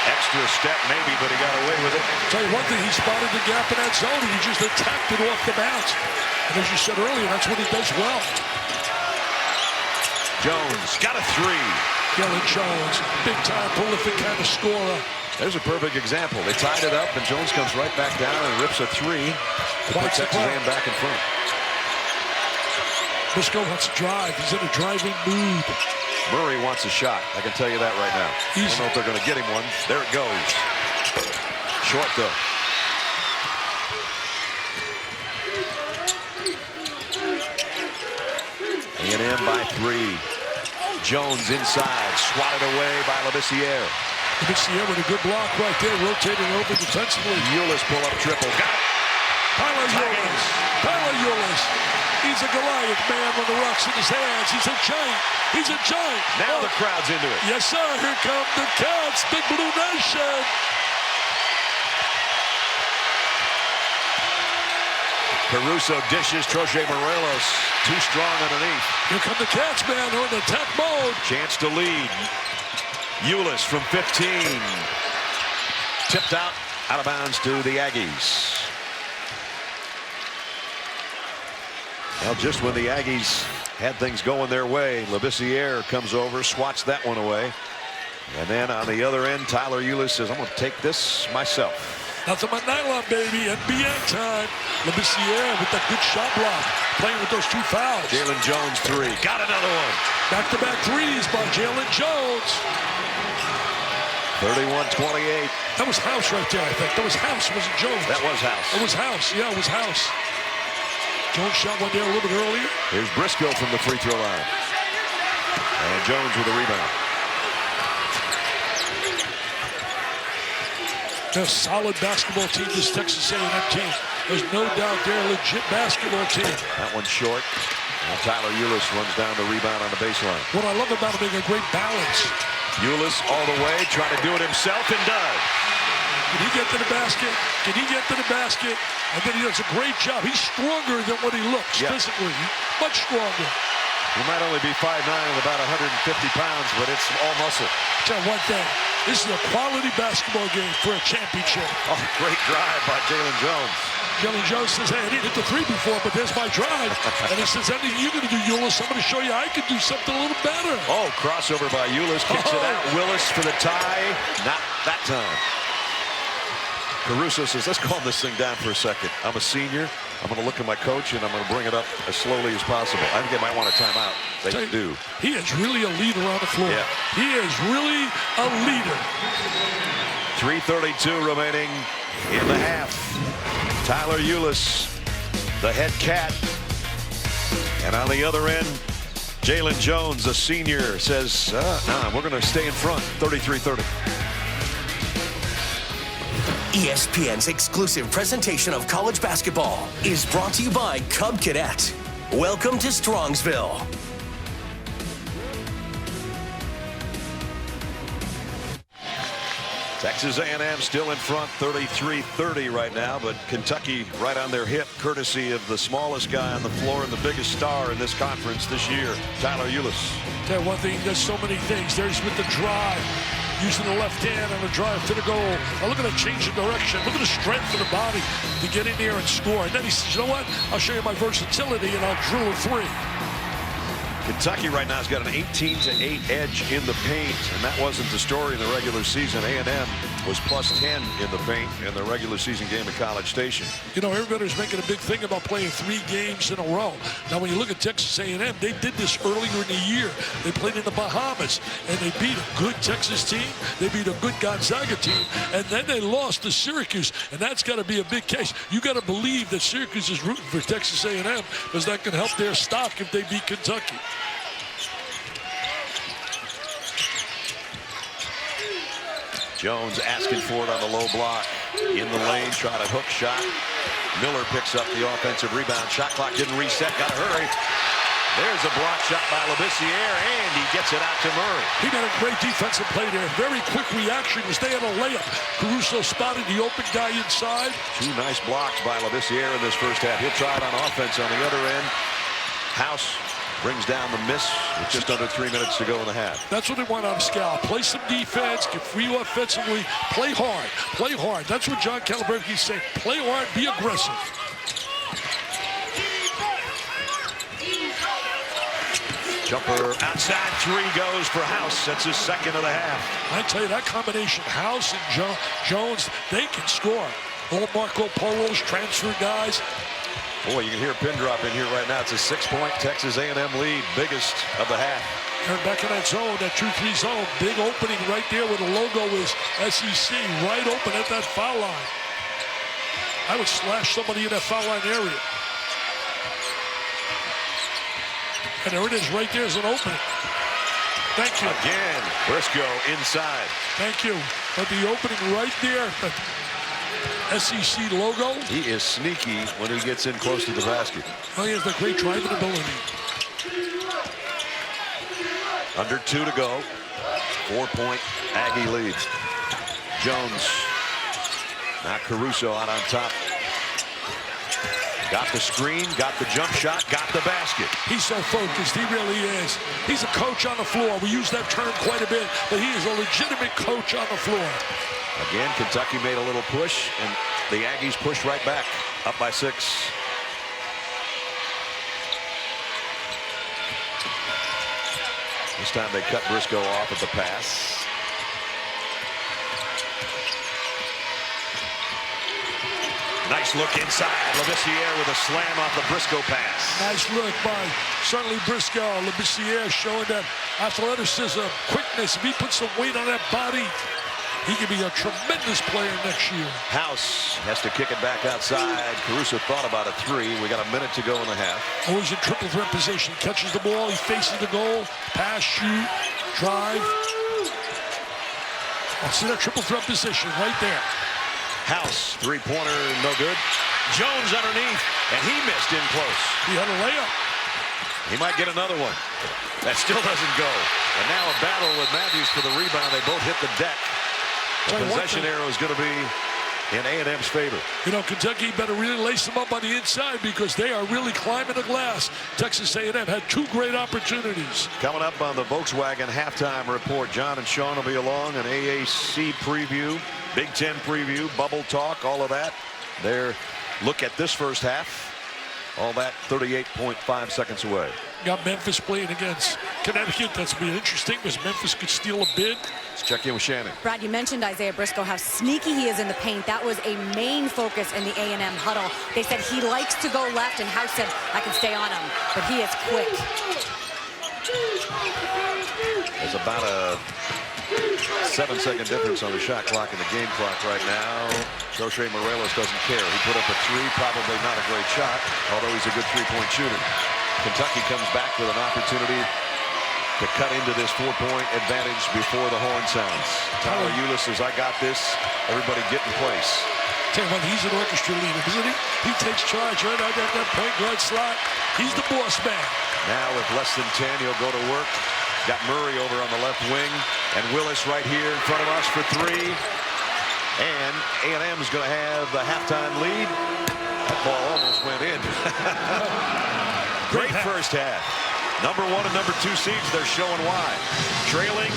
extra step maybe, but he got away with it. Tell you one thing, he spotted the gap in that zone, and he just attacked it off the bounce. And as you said earlier, that's what he does well. Jones got a 3. Jalen Jones, big-time, prolific kind of scorer. There's a perfect example. They tied it up, and Jones comes right back down and rips a 3 to put Texas A&M back in front. Briscoe wants to drive. He's in a driving mood. Murray wants a shot. I can tell you that right now. I don't know if they're going to get him one. There it goes. Short, though. A&M by 3. Jones inside, swatted away by Labissiere. Labissiere with a good block right there, rotating over defensively. Ulis pull up triple. Got it. Tyler Ulis. He's a Goliath man with the rocks in his hands. He's a giant. He's a giant. Now the crowd's into it. Yes, sir. Here come the Cats. Big Blue Nation. Caruso dishes. Troche Morelos too strong underneath. Here come the Cats, man. They're in attack mode. Chance to lead. Ulis from 15. Tipped out of bounds to the Aggies. Well, just when the Aggies had things going their way, Labissiere comes over, swats that one away. And then on the other end, Tyler Ulis says, I'm going to take this myself. Nothing but nylon, baby. NBA time. Labissiere with that good shot block. Playing with those 2 fouls. Jalen Jones 3. Got another one. Back-to-back threes by Jalen Jones. 31-28. That was House right there, I think. That was House, wasn't Jones. That was House. It was House. Yeah, it was House. Jones shot one there a little bit earlier. Here's Briscoe from the free throw line. And Jones with a rebound. They're a solid basketball team, this Texas A&M team. There's no doubt they're a legit basketball team. That one's short. And Tyler Ulis runs down the rebound on the baseline. What I love about him, being a great balance. Ulis all the way, trying to do it himself, and does. Can he get to the basket? Can he get to the basket? And then he does a great job. He's stronger than what he looks physically. Much stronger. He might only be 5'9" and about 150 pounds, but it's all muscle. Tell you one thing. This is a quality basketball game for a championship. Oh, great drive by Jalen Jones. Jalen Jones says, hey, I didn't hit the 3 before, but there's my drive. And he says, anything you're going to do, Ulis, I'm going to show you I can do something a little better. Oh, crossover by Ulis, kicks it out. Willis for the tie. Not that time. Caruso says, let's calm this thing down for a second. I'm a senior. I'm going to look at my coach, and I'm going to bring it up as slowly as possible. I think they might want a timeout. They do. He is really a leader on the floor. Yeah. He is really a leader. 3:32 remaining in the half. Tyler Ulis, the head cat. And on the other end, Jalen Jones, a senior, says, we're going to stay in front, 33-30. ESPN's exclusive presentation of college basketball is brought to you by Cub Cadet. Welcome to Strongsville. Texas A&M still in front, 33-30 right now, but Kentucky right on their hip, courtesy of the smallest guy on the floor and the biggest star in this conference this year, Tyler Ulis. Tell you one thing, there's so many things. There's with the drive, using the left hand on the drive to the goal. Now look at the change of direction. Look at the strength of the body to get in there and score. And then he says, you know what? I'll show you my versatility, and I'll drill a three. Kentucky right now has got an 18-8 edge in the paint, and that wasn't the story in the regular season. A&M was +10 in the paint in the regular season game at College Station. You know, everybody's making a big thing about playing 3 games in a row. Now, when you look at Texas A&M, they did this earlier in the year. They played in the Bahamas, and they beat a good Texas team. They beat a good Gonzaga team, and then they lost to Syracuse, and that's got to be a big case. You got to believe that Syracuse is rooting for Texas A&M because that can help their stock if they beat Kentucky. Jones asking for it on the low block. In the lane, trying to hook shot. Miller picks up the offensive rebound. Shot clock didn't reset. Got to hurry. There's a block shot by Labissiere, and he gets it out to Murray. He got a great defensive play there. Very quick reaction as they had a layup. Caruso spotted the open guy inside. 2 nice blocks by Labissiere in this first half. He'll try it on offense on the other end. House brings down the miss with just under 3 minutes to go in the half. That's what they want out of Scal. Play some defense, get free offensively, play hard, play hard. That's what John Calabrese saying. Play hard, be aggressive. Jumper outside, 3 goes for House. That's his second of the half. I tell you, that combination, House and Jones, they can score. All Marco Polos, transfer guys. Boy, you can hear a pin drop in here right now. It's a 6-point Texas A&M lead, biggest of the half. And back in that zone, that 2-3 zone, big opening right there where the logo is SEC, right open at that foul line. I would slash somebody in that foul line area. And there it is, right there is an opening. Thank you. Again, Briscoe inside. Thank you. But the opening right there, the SEC logo. He is sneaky when he gets in close to the basket. Oh, he has the great driving ability. Under 2 to go. 4-point Aggie lead. Jones. Now Caruso out on top. Got the screen, got the jump shot, got the basket. He's so focused, he really is. He's a coach on the floor. We use that term quite a bit, but he is a legitimate coach on the floor. Again, Kentucky made a little push, and the Aggies pushed right back, up by 6. This time they cut Briscoe off at the pass. Nice look inside. Labissiere with a slam off the Briscoe pass. Nice look by certainly Briscoe. Labissiere showing that athleticism, quickness. If he puts some weight on that body, he could be a tremendous player next year. House has to kick it back outside. Caruso thought about a 3. We got a minute to go in the half. Always in triple threat position. Catches the ball, he faces the goal. Pass, shoot, drive. I'll see that triple threat position right there. House, 3-pointer, no good. Jones underneath, and he missed in close. He had a layup. He might get another one. That still doesn't go. And now a battle with Matthews for the rebound. They both hit the deck. The possession arrow is going to be in A&M's favor. You know, Kentucky better really lace them up on the inside because they are really climbing the glass. Texas A&M had 2 great opportunities. Coming up on the Volkswagen halftime report, John and Sean will be along, an AAC preview, Big Ten preview, bubble talk, all of that. Their look at this first half, all that 38.5 seconds away. Got Memphis playing against Connecticut. That's going to be interesting because Memphis could steal a bid. Let's check in with Shannon. Brad, you mentioned Isaiah Briscoe, how sneaky he is in the paint. That was a main focus in the A&M huddle. They said he likes to go left, and House said, I can stay on him, but he is quick. There's about a 7-second difference on the shot clock and the game clock right now. José Morelos doesn't care. He put up a 3, probably not a great shot, although he's a good three-point shooter. Kentucky comes back with an opportunity to cut into this 4-point advantage before the horn sounds. Tyler Ulis says, I got this. Everybody get in place. Tell you what, he's an orchestra leader, isn't he? He takes charge right out at that point guard slot. He's the boss man. Now with less than 10, he'll go to work. Got Murray over on the left wing, and Willis right here in front of us for 3. And A&M is going to have the halftime lead. That ball almost went in. Great first half. Number 1 and number 2 seeds, they're showing why. Trailing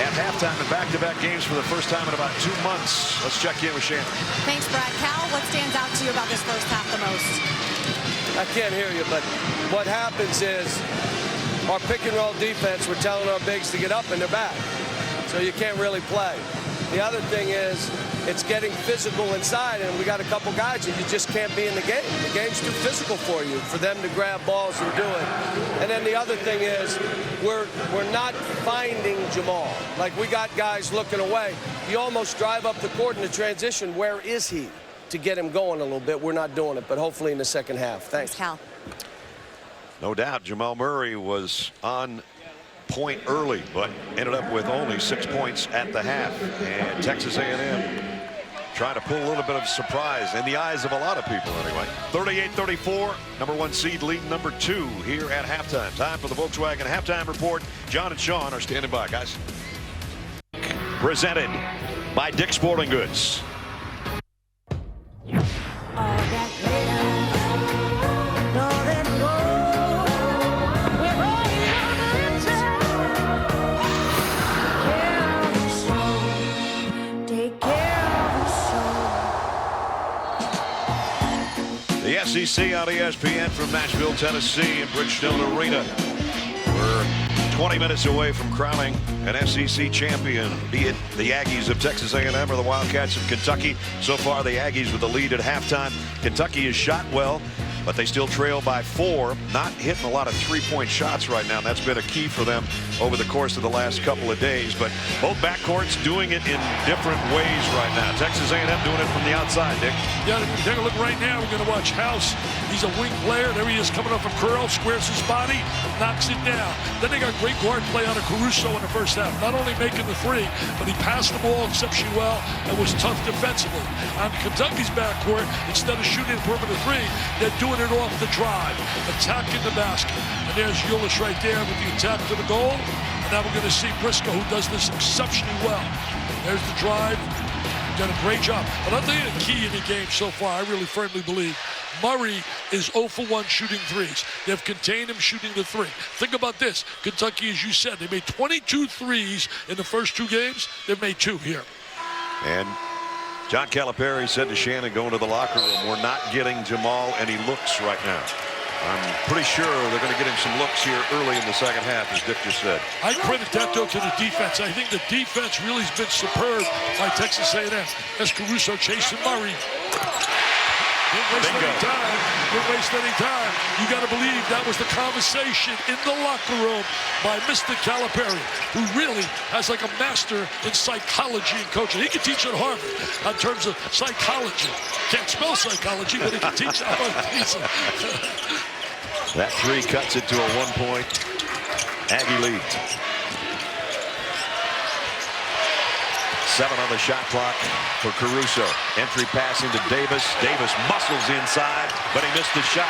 at halftime in back-to-back games for the first time in about 2 months. Let's check in with Shannon. Thanks, Brad. Cal, what stands out to you about this first half the most? I can't hear you, but what happens is our pick-and-roll defense, we're telling our bigs to get up and they're back. So you can't really play. The other thing is it's getting physical inside, and we got a couple guys that you just can't be in the game. The game's too physical for you, for them to grab balls and do it. And then the other thing is we're not finding Jamal. Like, we got guys looking away. You almost drive up the court in the transition. Where is he? To get him going a little bit. We're not doing it, but hopefully in the second half. Thanks. Cal. No doubt Jamal Murray was on point early, but ended up with only 6 points at the half. And Texas A&M trying to pull a little bit of surprise in the eyes of a lot of people anyway. 38-34, number 1 seed leading number 2 here at halftime. Time for the Volkswagen halftime report. John and Sean are standing by, guys. Presented by Dick's Sporting Goods. The SEC on ESPN from Nashville, Tennessee, and Bridgestone Arena. We're 20 minutes away from crowning an SEC champion, be it the Aggies of Texas A&M or the Wildcats of Kentucky. So far, the Aggies with the lead at halftime. Kentucky has shot well, but they still trail by 4, not hitting a lot of three-point shots right now. And that's been a key for them over the course of the last couple of days. But both backcourts doing it in different ways right now. Texas A&M doing it from the outside, Dick. Yeah, if you take a look right now, we're going to watch House. He's a wing player. There he is coming off a curl, squares his body, knocks it down. Then they got great guard play on a Caruso in the first half. Not only making the 3, but he passed the ball exceptionally well and was tough defensively. On Kentucky's backcourt, instead of shooting a perimeter 3, they're doing it off the drive, attacking the basket. And there's Ulis right there with the attack to the goal. And now we're going to see Briscoe, who does this exceptionally well. There's the drive. Done a great job. But I'll tell you the key in the game so far, I really firmly believe, Murray is 0 for 1 shooting threes. They've contained him shooting the 3. Think about this. Kentucky, as you said, they made 22 threes in the first 2 games. They've made 2 here. And John Calipari said to Shannon going to the locker room, we're not getting Jamal any looks right now. I'm pretty sure they're going to get him some looks here early in the second half, as Dick just said. I credit that, though, to the defense. I think the defense really has been superb by Texas A&M. As Caruso chasing Murray. Didn't waste any time. Didn't waste any time. You got to believe that was the conversation in the locker room by Mr. Calipari, who really has like a master in psychology and coaching. He can teach at Harvard in terms of psychology. Can't spell psychology, but he can teach it. That 3 cuts it to a 1-point Aggie lead. 7 on the shot clock for Caruso. Entry pass into Davis. Davis muscles inside, but he missed the shot.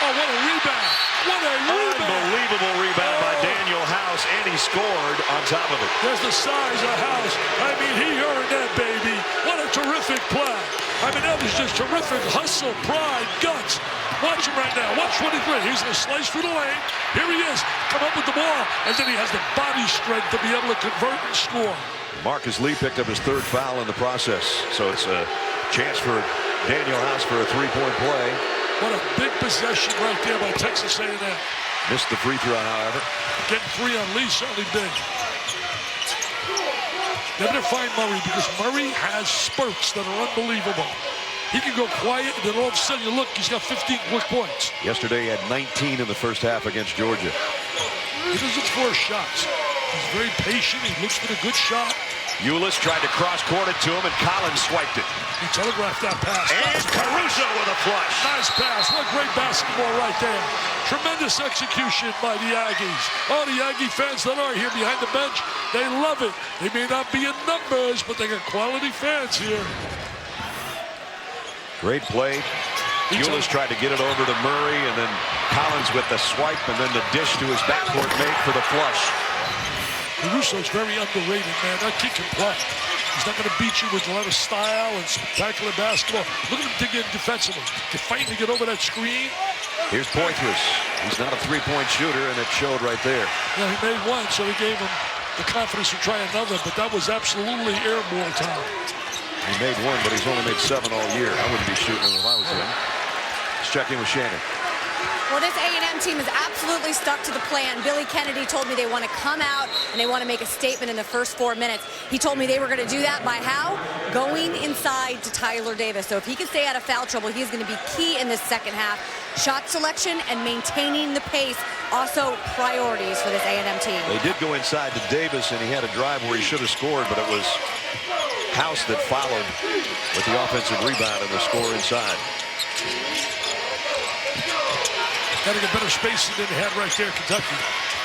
Oh, what a rebound. What a rebound. Unbelievable rebound by Daniel House, and he scored on top of it. There's the size of House. I mean, he earned that, baby. What a terrific play. I mean, that was just terrific hustle, pride, guts. Watch him right now. Watch 23. He's going to slice through the lane. Here he is. Come up with the ball. And then he has the body strength to be able to convert and score. Marcus Lee picked up his 3rd foul in the process. So it's a chance for Daniel House for a 3-point play. What a big possession right there by Texas A&M. Missed the free throw, however. Getting 3 on Lee certainly big. They're going to find Murray because Murray has spurts that are unbelievable. He can go quiet, and then all of a sudden you look, he's got 15 quick points. Yesterday he had 19 in the first half against Georgia. He doesn't force shots. He's very patient. He looks for the good shot. Ulis tried to cross-court it to him, and Collins swiped it. He telegraphed that pass. And Caruso with a flush. Nice pass. What great basketball right there. Tremendous execution by the Aggies. Oh, the Aggie fans that are here behind the bench, they love it. They may not be in numbers, but they got quality fans here. Great play. Ulis tried to get it over to Murray, and then Collins with the swipe, and then the dish to his backcourt mate for the flush. Caruso's very underrated, man. That kid can play. He's not going to beat you with a lot of style and spectacular basketball. Look at him dig in defensively. They're fighting to get over that screen. Here's Poitras. He's not a three-point shooter, and it showed right there. Yeah, he made one, so he gave him the confidence to try another, but that was absolutely airball time. He made one, but he's only made 7 all year. I wouldn't be shooting him if I was him. Let's check in with Shannon. Well, this A&M team is absolutely stuck to the plan. Billy Kennedy told me they want to come out and they want to make a statement in the first 4 minutes. He told me they were going to do that by how? Going inside to Tyler Davis. So if he can stay out of foul trouble, he's going to be key in this second half. Shot selection and maintaining the pace, also priorities for this A&M team. They did go inside to Davis, and he had a drive where he should have scored, but it was House that followed with the offensive rebound and the score inside. Got to get better spacing than they had right there, Kentucky.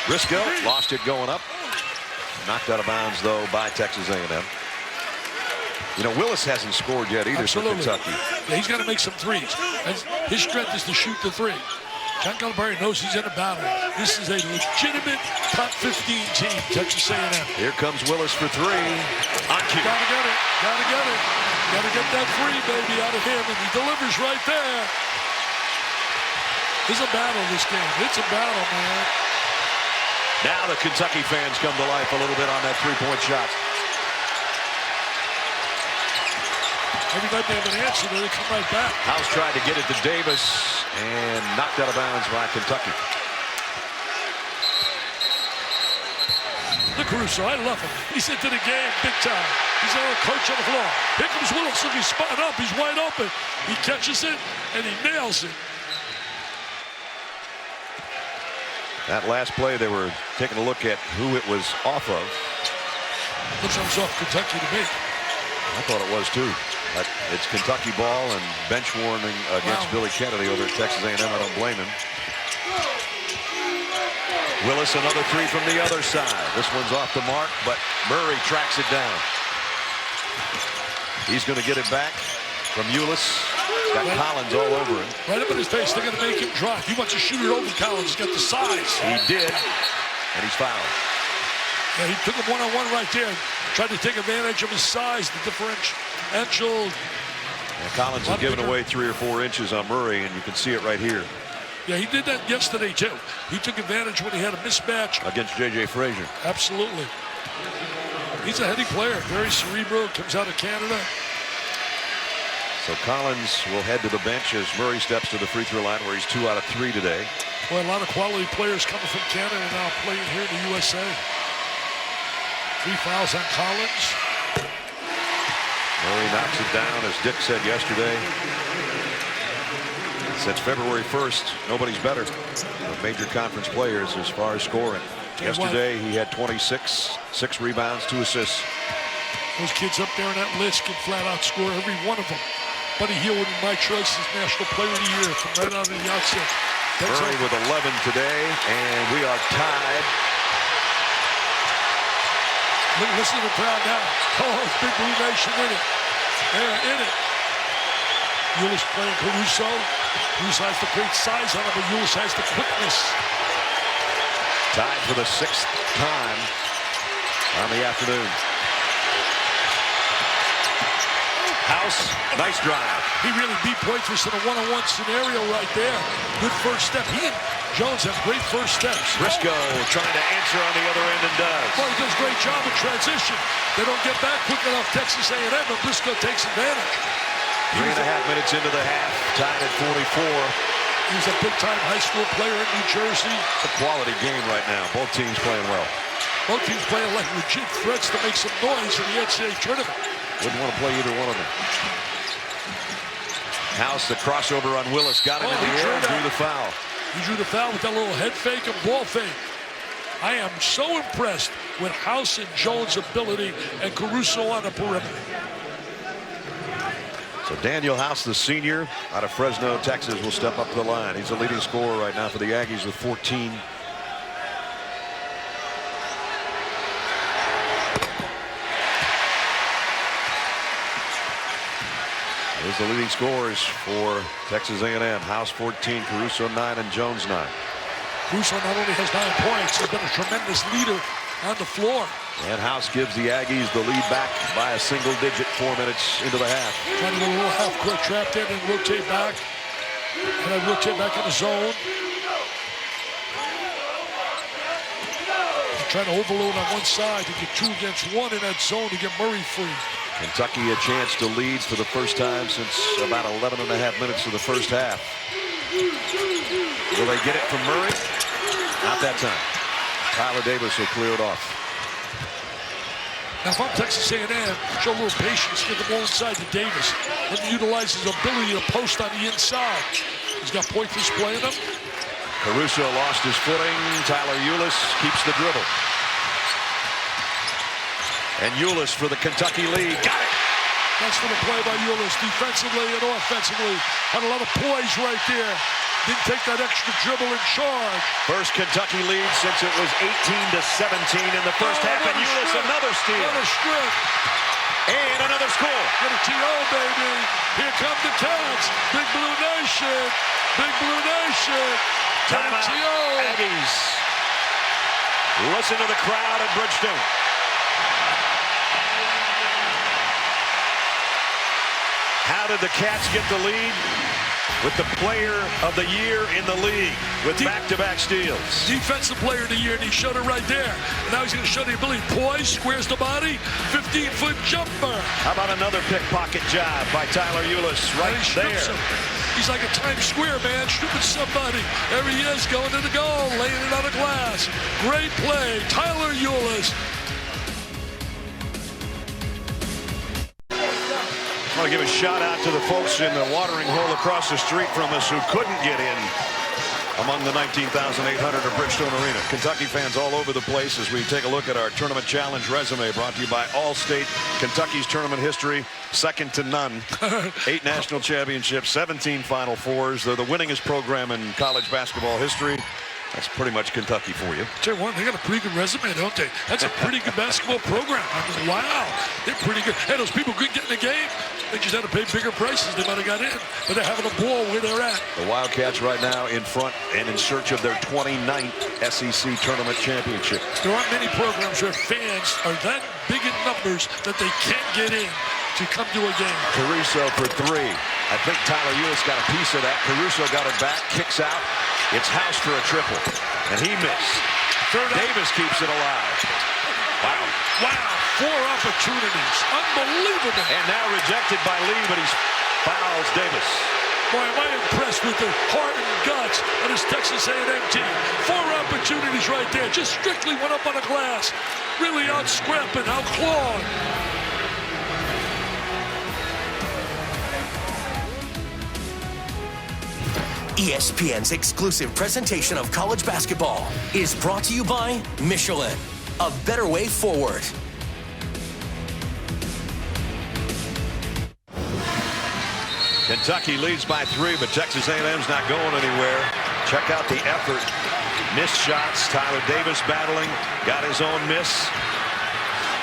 Briscoe lost it going up. Knocked out of bounds, though, by Texas A&M. You know, Willis hasn't scored yet either for Kentucky. Yeah, he's got to make some threes. His strength is to shoot the three. John Calipari knows he's in a battle. This is a legitimate top 15 team, Texas A&M. Here comes Willis for 3. On cue. Gotta get it. Gotta get it. Gotta get that free, baby, out of him, and he delivers right there. It's a battle, this game. It's a battle, man. Now the Kentucky fans come to life a little bit on that three-point shot. Every time they have an answer, they come right back. House tried to get it to Davis and knocked out of bounds by Kentucky. Look, Caruso, I love him. He's into the game big time. He's our coach on the floor. Here comes Willis. Look, he's spotted up. He's wide open. He catches it, and he nails it. That last play, they were taking a look at who it was off of. Looks like it was off Kentucky to me. I thought it was, too. But it's Kentucky ball and bench warning against Billy Kennedy over at Texas A&M. I don't blame him. Willis, another 3 from the other side. This one's off the mark, but Murray tracks it down. He's going to get it back from Ulis. Got Collins all over him. Right up in his face. They're going to make him drop. He wants to shoot it over Collins. He's got the size. He did, and he's fouled. Yeah, he took him one-on-one right there. Tried to take advantage of his size, the differential. And Collins has given away 3 or 4 inches on Murray, and you can see it right here. Yeah, he did that yesterday, too. He took advantage when he had a mismatch. Against J.J. Frazier. Absolutely. He's a heady player. Very cerebral. Comes out of Canada. So Collins will head to the bench as Murray steps to the free throw line where he's 2 out of 3 today. Well, a lot of quality players coming from Canada now playing here in the USA. 3 fouls on Collins. Murray knocks it down, as Dick said yesterday. Since February 1st, nobody's better than major conference players as far as scoring. Yesterday, he had 26, 6 rebounds, 2 assists. Those kids up there on that list can flat out score every one of them. Buddy Hield would be my choice as National Player of the Year from right out of the outset. Murray with 11 today, and we are tied. Listen to the crowd now. Oh, it's Big Blue Nation in it. They're in it. Ulis playing Caruso. Ulis has the great size on him, but Ulis has the quickness. Tied for the 6th time on the afternoon. House, nice drive. He really beat Poitras in a one-on-one scenario right there. Good first step. He and Jones have great first steps. Briscoe trying to answer on the other end and does. Well, he does a great job in transition. They don't get back quick enough, Texas A&M, but Briscoe takes advantage. 3.5 minutes into the half, tied at 44. He's a big-time high school player in New Jersey. It's a quality game right now. Both teams playing well. Both teams playing like legit threats to make some noise in the NCAA tournament. Wouldn't want to play either one of them. House, the crossover on Willis, got him in the air and drew the foul. He drew the foul with that little head fake and ball fake. I am so impressed with House and Jones' ability and Caruso on the perimeter. So Daniel House, the senior out of Fresno, Texas, will step up to the line. He's the leading scorer right now for the Aggies with 14. Here's the leading scorers for Texas A&M. House 14, Caruso 9, and Jones 9. Caruso not only has 9 points, he's been a tremendous leader on the floor. And House gives the Aggies the lead back by a single digit 4 minutes into the half. Trying to get a little half-court trap in and rotate back. And then rotate back in the zone. He's trying to overload on one side to get 2 against 1 in that zone to get Murray free. Kentucky a chance to lead for the first time since about 11 and a half minutes of the first half. Will they get it from Murray? Not that time. Tyler Davis will clear it off. Now, if I'm Texas A&M, show a little patience, get the ball inside to Davis. Let him utilize his ability to post on the inside. He's got Poitras playing him. Caruso lost his footing. Tyler Ulis keeps the dribble. And Ulis for the Kentucky lead. Got it! That's for the play by Ulis, defensively and offensively. Had a lot of poise right there. Didn't take that extra dribble and charge. First Kentucky lead since it was 18-17 in the first half. And Ulis another steal. Another strip. And another score. Get a TO, baby. Here come the Cats. Big Blue Nation. Big Blue Nation. Timeout. TO. Aggies. Listen to the crowd at Bridgestone. How did the Cats get the lead? With the player of the year in the league with back-to-back steals. Defensive player of the year, and he showed it right there. And now he's going to show the ability. Poise, squares the body, 15-foot jumper. How about another pickpocket job by Tyler Ulis right there? He's like a Times Square man, stripping somebody. There he is, going to the goal, laying it on the glass. Great play, Tyler Ulis. I want to give a shout out to the folks in the watering hole across the street from us who couldn't get in among the 19,800 at Bridgestone Arena. Kentucky fans all over the place as we take a look at our tournament challenge resume brought to you by Allstate. Kentucky's tournament history, second to none. 8 national championships, 17 Final Fours. They're the winningest program in college basketball history. That's pretty much Kentucky for you. Tell you what, they got a pretty good resume, don't they? That's a pretty good basketball program. I mean, wow, they're pretty good. Hey, those people couldn't get in the game. They just had to pay bigger prices. They might have got in, but they're having a ball where they're at. The Wildcats right now in front and in search of their 29th SEC tournament championship. There aren't many programs where fans are that big in numbers that they can't get in to come to a game. Caruso for 3. I think Tyler Ulis got a piece of that. Caruso got it back, kicks out. It's House for a triple, and he missed. Davis keeps it alive. Wow. Wow, 4 opportunities. Unbelievable. And now rejected by Lee, but he fouls Davis. Boy, am I impressed with the heart and guts of this Texas A&M team. 4 opportunities right there. Just strictly went up on the glass. Really out-scrapping, out-clawing. ESPN's exclusive presentation of college basketball is brought to you by Michelin, a better way forward. Kentucky leads by 3, but Texas A&M's not going anywhere. Check out the effort. Missed shots. Tyler Davis battling. Got his own miss.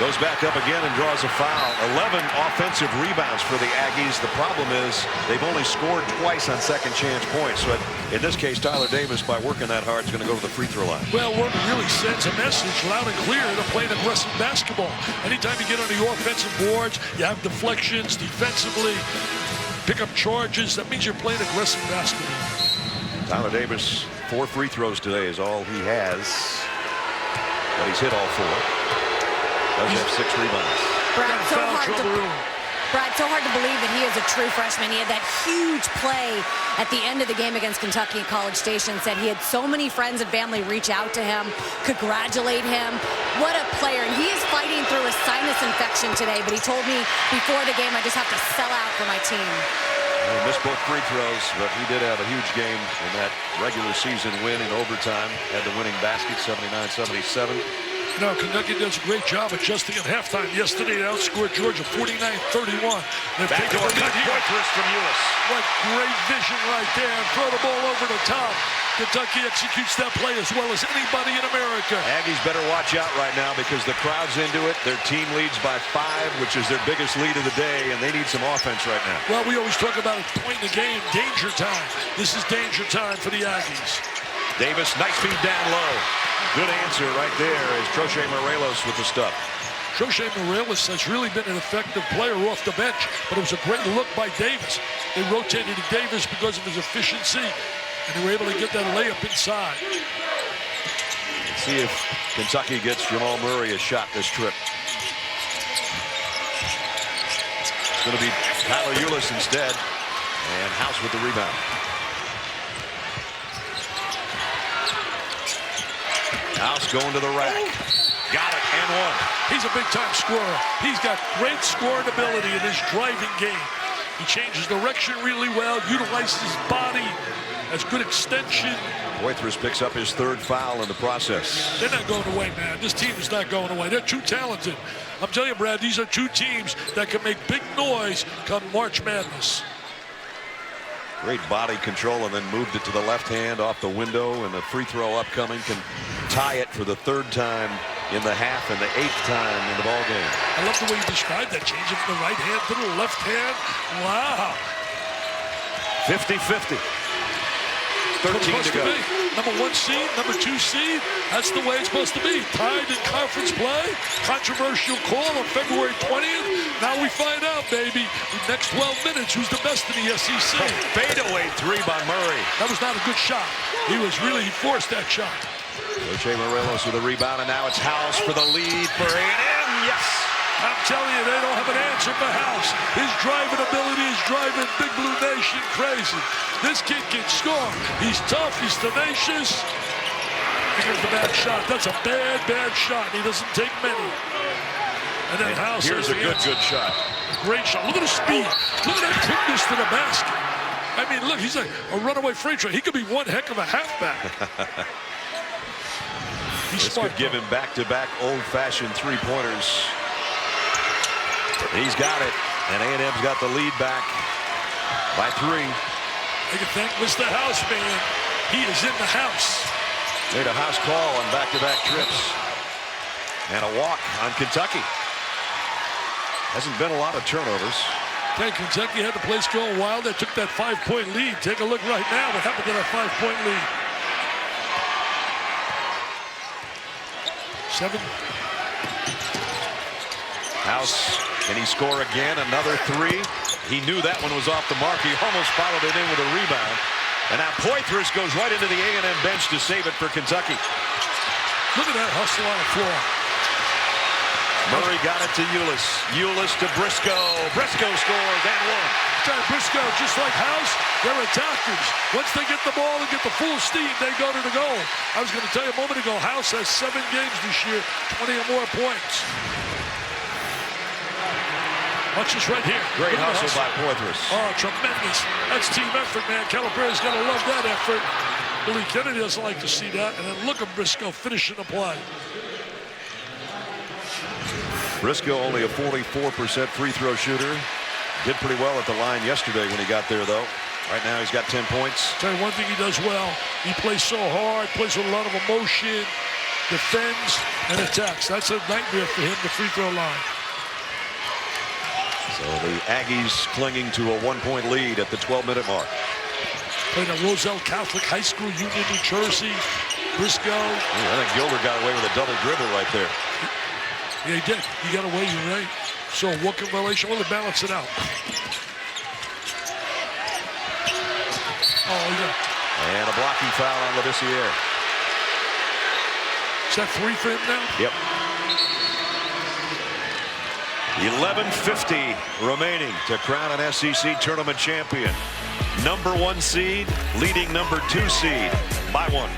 Goes back up again and draws a foul. 11 offensive rebounds for the Aggies. The problem is they've only scored twice on second chance points. So in this case, Tyler Davis, by working that hard, is going to go to the free throw line. Well, work really sends a message loud and clear to playing aggressive basketball. Anytime you get on the offensive boards, you have deflections defensively, pick up charges. That means you're playing aggressive basketball. Tyler Davis, 4 free throws today is all he has. But he's hit all 4. Does have 6 rebounds. Brad, so hard to Brad, so hard to believe that he is a true freshman. He had that huge play at the end of the game against Kentucky at College Station. Said he had so many friends and family reach out to him, congratulate him. What a player. And he is fighting through a sinus infection today, but he told me before the game, I just have to sell out for my team. He missed both free throws, but he did have a huge game in that regular season win in overtime. Had the winning basket, 79-77. You know, Kentucky does a great job adjusting at halftime. Yesterday, they outscored Georgia 49-31. Back to a good Poitras from Euless. What great vision right there. And throw the ball over the top. Kentucky executes that play as well as anybody in America. Aggies better watch out right now because the crowd's into it. Their team leads by 5, which is their biggest lead of the day, and they need some offense right now. Well, we always talk about a point in the game, danger time. This is danger time for the Aggies. Davis, nice feed down low. Good answer right there as Troche Morelos with the stuff. Troche Morelos has really been an effective player off the bench, but it was a great look by Davis. They rotated to Davis because of his efficiency, and they were able to get that layup inside. Let's see if Kentucky gets Jamal Murray a shot this trip. It's going to be Tyler Ulis instead, and House with the rebound. House going to the rack. Got it, and one. He's a big-time scorer. He's got great scoring ability in his driving game. He changes direction really well, utilizes his body, has good extension. Poitras picks up his 3rd foul in the process. They're not going away, man. This team is not going away. They're too talented. I'm telling you, Brad, these are 2 teams that can make big noise come March Madness. Great body control, and then moved it to the left hand off the window, and the free throw upcoming can tie it for the 3rd time in the half and the 8th time in the ball game. I love the way you described that. Change it from the right hand to the left hand. Wow. 50-50. 13 to go. Number 1 seed, number 2 seed. That's the way it's supposed to be. Tied in conference play. Controversial call on February 20th. Now we find out, baby, the next 12 minutes, who's the best in the SEC. Fadeaway 3 by Murray. That was not a good shot. He forced that shot. Troche Morelos with a rebound, and now it's House for the lead for A&M. Yes. I'm telling you, they don't have an answer for House. His driving ability is driving Big Blue Nation crazy. This kid can score. He's tough. He's tenacious. Here's the bad shot. That's a bad, bad shot. He doesn't take many. And then House. Here's a good shot. Great shot. Look at his speed. Look at that quickness to the basket. I mean, look, he's like a runaway freight train. He could be one heck of a halfback. This could give him back-to-back old-fashioned 3-pointers. He's got it, and A&M's got the lead back by 3. They can thank Mr. House, man. He is in the house. Made a house call on back-to-back trips. And a walk on Kentucky. Hasn't been a lot of turnovers. Okay, Kentucky had the place going wild. They took that 5-point lead. Take a look right now. What happened to that 5-point lead? 7. House, can he score again? Another 3. He knew that one was off the mark. He almost followed it in with a rebound. And now Poitras goes right into the A&M bench to save it for Kentucky. Look at that hustle on the floor. Murray got it to Ulis. Ulis to Briscoe. Briscoe scores and one. Briscoe, just like House, they're attackers. Once they get the ball and get the full steam, they go to the goal. I was going to tell you a moment ago, House has 7 games this year, 20 or more points. Watch this right here. Great hustle by Poitras. Oh, tremendous. That's team effort, man. Calipari's got to love that effort. Billy Kennedy doesn't like to see that. And then look at Briscoe finishing the play. Briscoe only a 44% free throw shooter. Did pretty well at the line yesterday when he got there, though. Right now he's got 10 points. Tell you one thing he does well. He plays so hard, plays with a lot of emotion, defends and attacks. That's a nightmare for him, the free throw line. So the Aggies clinging to a 1-point lead at the 12-minute mark. Played at Roselle Catholic High School, Union, New Jersey. Briscoe. I think Gilder got away with a double dribble right there. Yeah, he did. He got away, you're right. So what can violation? Well, to balance it out. Oh, yeah. And a blocking foul on Labissiere. Is that 3 for him now? Yep. 11:50 remaining to crown an SEC tournament champion. Number 1 seed leading number 2 seed by 1.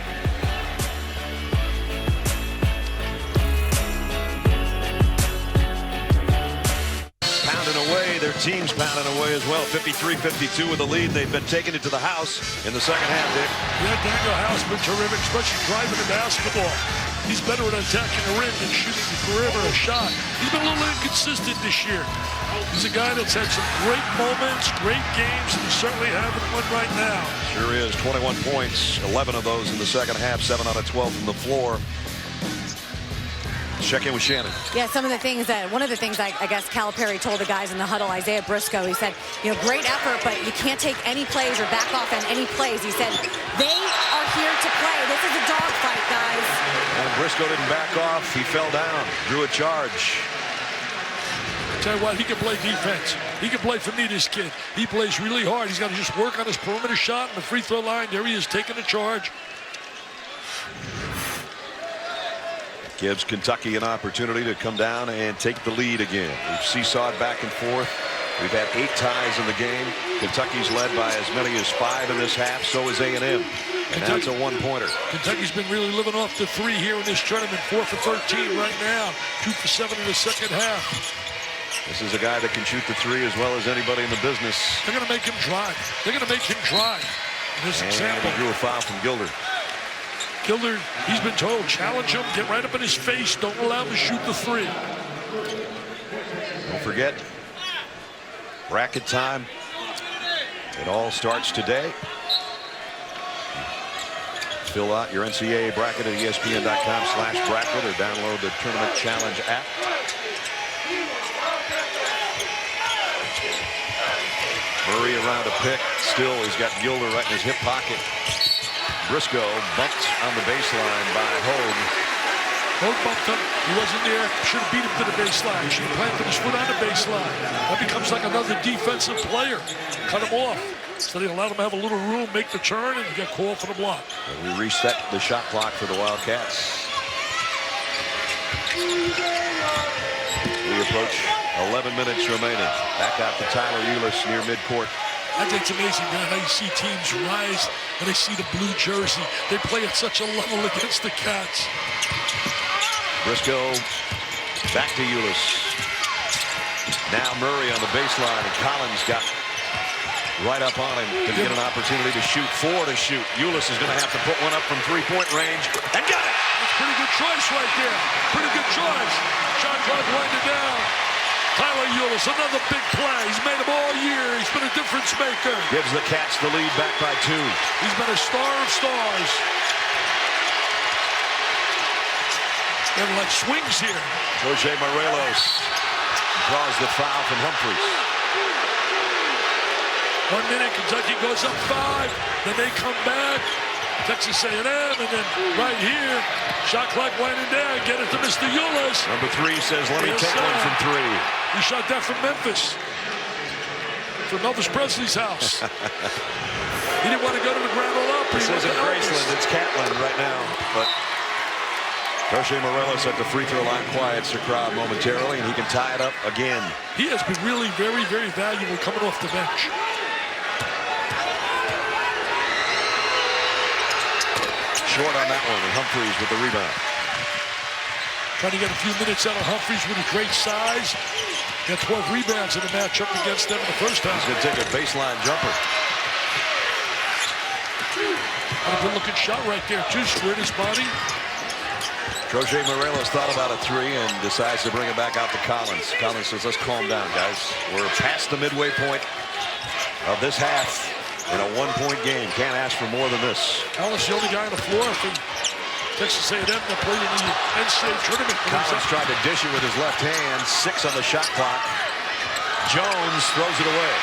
Pounding away, their team's pounding away as well. 53-52 with the lead. They've been taking it to the house in the second half, Dick. Yeah, Daniel House been terrific, especially driving the basketball. He's better at attacking the rim than shooting the perimeter a shot. He's been a little inconsistent this year. He's a guy that's had some great moments, great games, and he's certainly having one right now. Sure is. 21 points, 11 of those in the second half, 7 out of 12 from the floor. Check in with Shannon. Yeah, one of the things I guess Calipari told the guys in the huddle, Isaiah Briscoe, he said, great effort, but you can't take any plays or back off on any plays. He said, they are here to play. This is a dogfight, guys. And Briscoe didn't back off. He fell down, drew a charge. Tell you what, he can play defense. He can play for me, this kid. He plays really hard. He's got to just work on his perimeter shot and the free throw line. There he is, taking the charge. Gives Kentucky an opportunity to come down and take the lead again. We've seesawed back and forth. We've had 8 ties in the game. Kentucky's led by as many as 5 in this half. So is A&M. And that's a 1-pointer. Kentucky's been really living off the 3 here in this tournament. 4 for 13 right now. 2 for 7 in the second half. This is a guy that can shoot the 3 as well as anybody in the business. They're going to make him drive. They're going to make him drive. In this example. He drew a foul from Gilder. Gilder, he's been told, challenge him, get right up in his face, don't allow him to shoot the 3. Don't forget, bracket time. It all starts today. Fill out your NCAA bracket at ESPN.com/bracket or download the Tournament Challenge app. Murray around a pick. Still, he's got Gilder right in his hip pocket. Briscoe bumped on the baseline by Hogue. Hogue bumped him. He wasn't there. Should have beat him to the baseline. Should have planted his foot on the baseline. That becomes like another defensive player. Cut him off. So they allowed him to have a little room, make the turn, and get called for the block. And we reset the shot clock for the Wildcats. We approach 11 minutes remaining. Back out to Tyler Ulis near midcourt. I think it's amazing, man, how you see teams rise when they see the blue jersey. They play at such a level against the Cats. Briscoe back to Ulis. Now Murray on the baseline, and Collins got right up on him to get an opportunity to shoot. 4 to shoot. Ulis is going to have to put one up from 3-point range, and got it! That's a pretty good choice right there. Pretty good choice. Shot clock winding down. Tyler Ulis, another big play. He's made them all year. He's been a difference maker. Gives the Cats the lead back by 2. He's been a star of stars. They're like swings here. Jose Morelos draws the foul from Humphries. 1 minute, Kentucky goes up 5. Then they come back. Texas A&M, and then right here, shot clock winding down. Get it to Mr. Ulis. Number 3 says, let me take one from 3. He shot that from Memphis. From Elvis Presley's house. He didn't want to go to the ground all up. This isn't Graceland, it's Catlin right now. But Jose Morelos at the free throw line quiets the crowd momentarily, and he can tie it up again. He has been really very, very valuable coming off the bench. Short on that one, and Humphries with the rebound. Trying to get a few minutes out of Humphries with his great size. Got 12 rebounds in the matchup against them in the first half. He's going to take a baseline jumper. Got a good-looking shot right there, too. Squared his body. Jose Morelos thought about a 3 and decides to bring it back out to Collins. Collins says, let's calm down, guys. We're past the midway point of this half. In a 1-point game, can't ask for more than this. Collins, the only guy on the floor from Texas A&M that played in the NCAA tournament. Collins tried to dish it with his left hand. 6 on the shot clock. Jones throws it away.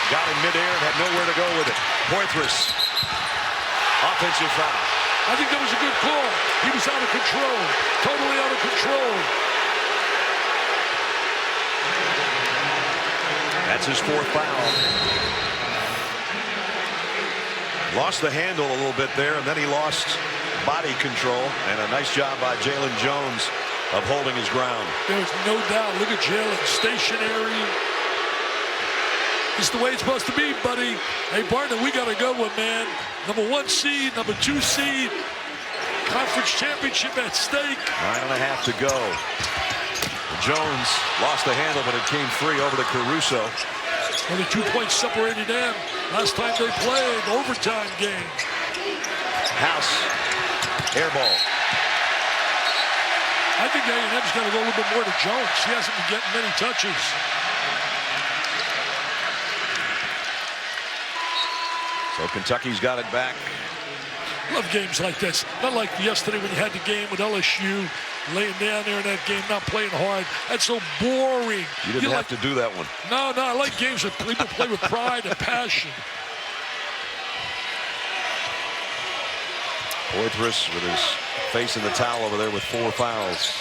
Got in midair and had nowhere to go with it. Poitras. Offensive foul. I think that was a good call. He was out of control. Totally out of control. That's his 4th foul. Lost the handle a little bit there, and then he lost body control. And a nice job by Jalen Jones of holding his ground. There's no doubt. Look at Jalen, stationary. It's the way it's supposed to be, buddy. Hey, partner, we got a good one, man. Number 1 seed, number 2 seed. Conference championship at stake. 9.5 to go. Jones lost the handle, but it came free over to Caruso. Only 2 points separated them. Last time they played, overtime game. House, air ball. I think A&M's got to go a little bit more to Jones. He hasn't been getting many touches. So Kentucky's got it back. Love games like this. Not like yesterday when you had the game with LSU, laying down there in that game, not playing hard. That's so boring. You didn't have to do that one. No, I like games that people play with pride and passion. Poitras with his face in the towel over there with 4 fouls.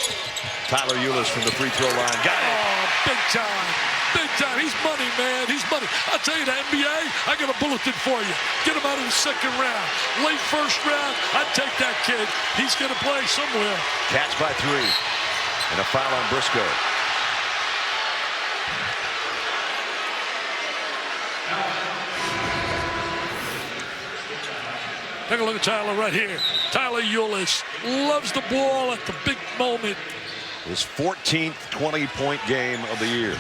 Tyler Ulis from the free throw line. Got it. Oh, big time. Big time. He's money, man. He's money. I'll tell you, the NBA, I got a bulletin for you. Get him out of the second round. Late first round, I'd take that kid. He's going to play somewhere. Cats by 3. And a foul on Briscoe. Take a look at Tyler right here. Tyler Ulis loves the ball at the big moment. His 14th 20-point game of the year.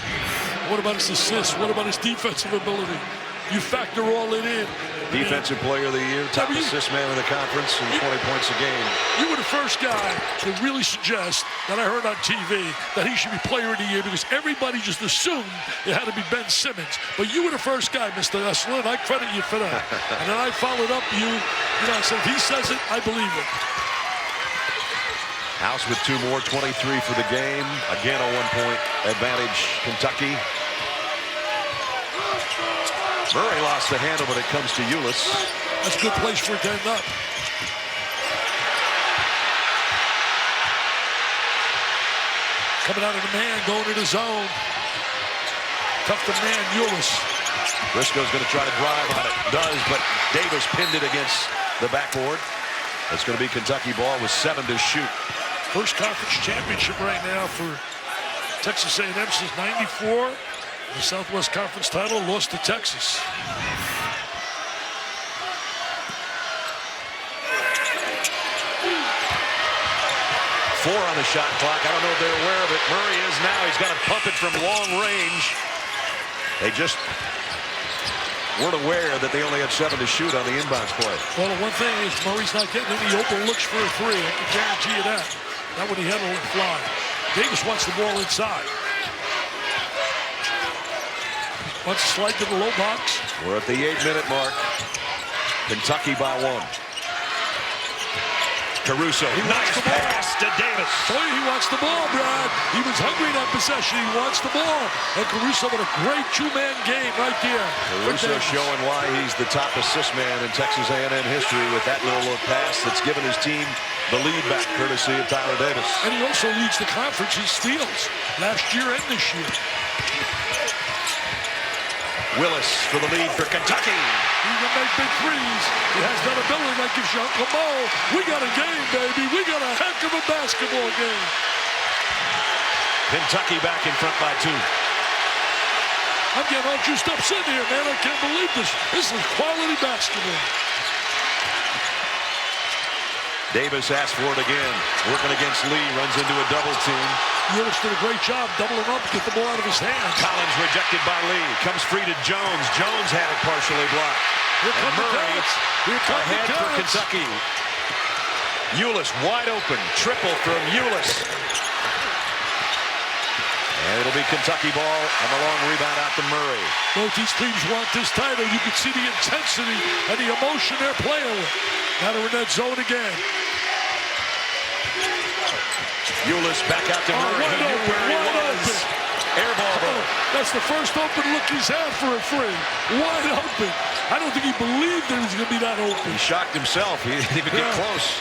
What about his assists? What about his defensive ability? You factor all it in. Defensive player of the year, top assist man in the conference, and 20 points a game. You were the first guy to really suggest that I heard on TV that he should be player of the year because everybody just assumed it had to be Ben Simmons. But you were the first guy, Mr. Esslin. I credit you for that. And then I followed up I said, if he says it, I believe it. House with 2 more, 23 for the game. Again, a 1-point advantage, Kentucky. Murray lost the handle, but it comes to Ulis. That's a good place for it to end up. Coming out of the man, going to the zone. Tough to man, Ulis. Briscoe's going to try to drive on it. Does, but Davis pinned it against the backboard. It's going to be Kentucky ball with 7 to shoot. First conference championship right now for Texas A&M since '94. The Southwest Conference title lost to Texas. 4 on the shot clock. I don't know if they're aware of it. Murray is now. He's got to pump it from long range. They just weren't aware that they only had 7 to shoot on the inbounds play. Well, the one thing is Murray's not getting any open looks for a 3. I can guarantee you that. Not when he had a fly. Davis wants the ball inside. Wants to slide to the low box. We're at the 8-minute mark. Kentucky by 1. Caruso, nice pass to Davis. Told you he wants the ball, Brad. He was hungry in that possession. He wants the ball. And Caruso with a great 2-man game right there. Caruso showing why he's the top assist man in Texas A&M history with that little pass that's given his team the lead back courtesy of Tyler Davis. And he also leads the conference in steals last year and this year. Willis for the lead for Kentucky. He can make big threes. He has that ability that gives you Uncle Mo. We got a game, baby. We got a heck of a basketball game. Kentucky back in front by 2. I'm getting all juiced up sitting here, man. I can't believe this. This is quality basketball. Davis asks for it again. Working against Lee. Runs into a double team. Ulis did a great job doubling up, get the ball out of his hand. Collins rejected by Lee. Comes free to Jones. Jones had it partially blocked. Here and Murray ahead for Kentucky. Ulis wide open. Triple from Ulis. And it'll be Kentucky ball on the long rebound out to Murray. Both these teams want this title. You can see the intensity and the emotion they're playing with. Now they're in that zone again. Ulis back out to Murray. He knew where he was. Air ball. That's the first open look he's had for a 3. Wide open. I don't think he believed it was going to be that open. He shocked himself. He didn't even get close.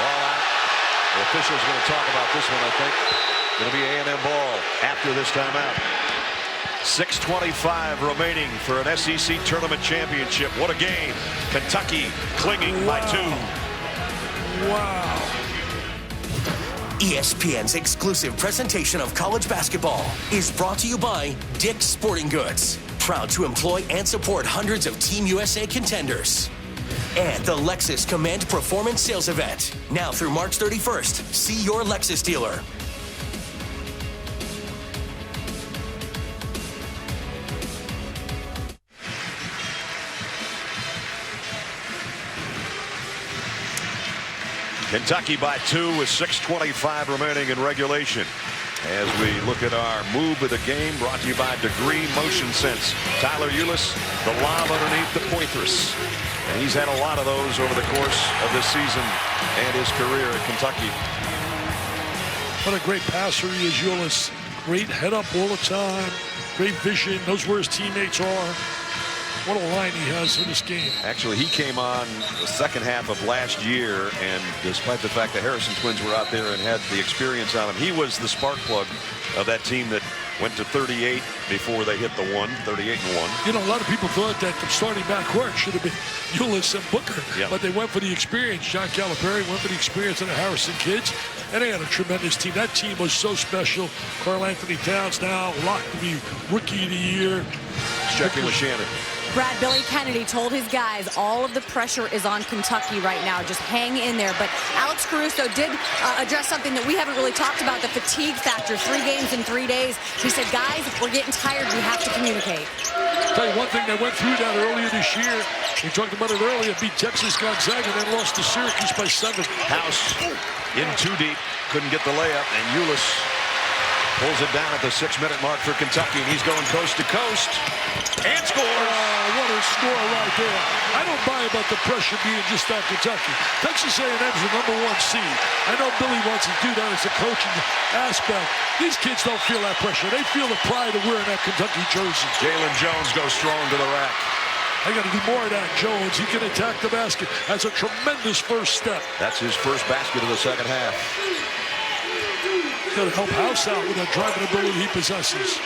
Ball out. The official's going to talk about this one, I think. Going to be A&M ball after this timeout. 6:25 remaining for an SEC tournament championship. What a game. Kentucky clinging by 2. Wow. ESPN's exclusive presentation of college basketball is brought to you by Dick's Sporting Goods, proud to employ and support hundreds of Team USA contenders. And the Lexus Command Performance Sales Event, now through March 31st. See your Lexus dealer. Kentucky by 2 with 6:25 remaining in regulation. As we look at our move of the game, brought to you by Degree Motion Sense. Tyler Ulis, the lob underneath the pointress. And he's had a lot of those over the course of this season and his career at Kentucky. What a great passer he is, Ulis. Great head up all the time. Great vision. Knows where his teammates are. What a line he has in this game. Actually, he came on the second half of last year, and despite the fact the Harrison twins were out there and had the experience on him, he was the spark plug of that team that went to 38 before they hit the 38-1. You know, a lot of people thought that the starting backcourt should have been Ulis and Booker, but they went for the experience. John Calipari went for the experience of the Harrison kids, and they had a tremendous team. That team was so special. Karl Anthony Towns now locked to be Rookie of the Year. Checking with Shannon. Brad, Billy Kennedy told his guys all of the pressure is on Kentucky right now. Just hang in there. But Alex Caruso did address something that we haven't really talked about, the fatigue factor. 3 games in 3 days. He said, guys, if we're getting tired, we have to communicate. I'll tell you one thing, they went through that earlier this year. We talked about it earlier. Beat Texas Gonzaga, then lost to Syracuse by 7. House in too deep. Couldn't get the layup, and Ulis pulls it down at the 6-minute mark for Kentucky, and he's going coast to coast and scores. Oh, what a score right there. I don't buy about the pressure being just on Kentucky. Texas A&M's the #1 seed. I know Billy wants to do that as a coaching aspect. These kids don't feel that pressure. They feel the pride of wearing that Kentucky jersey. Jalen Jones goes strong to the rack. I got to do more of that, Jones. He can attack the basket. That's a tremendous first step. That's his first basket of the second half. Got to help House out with that driving ability he possesses.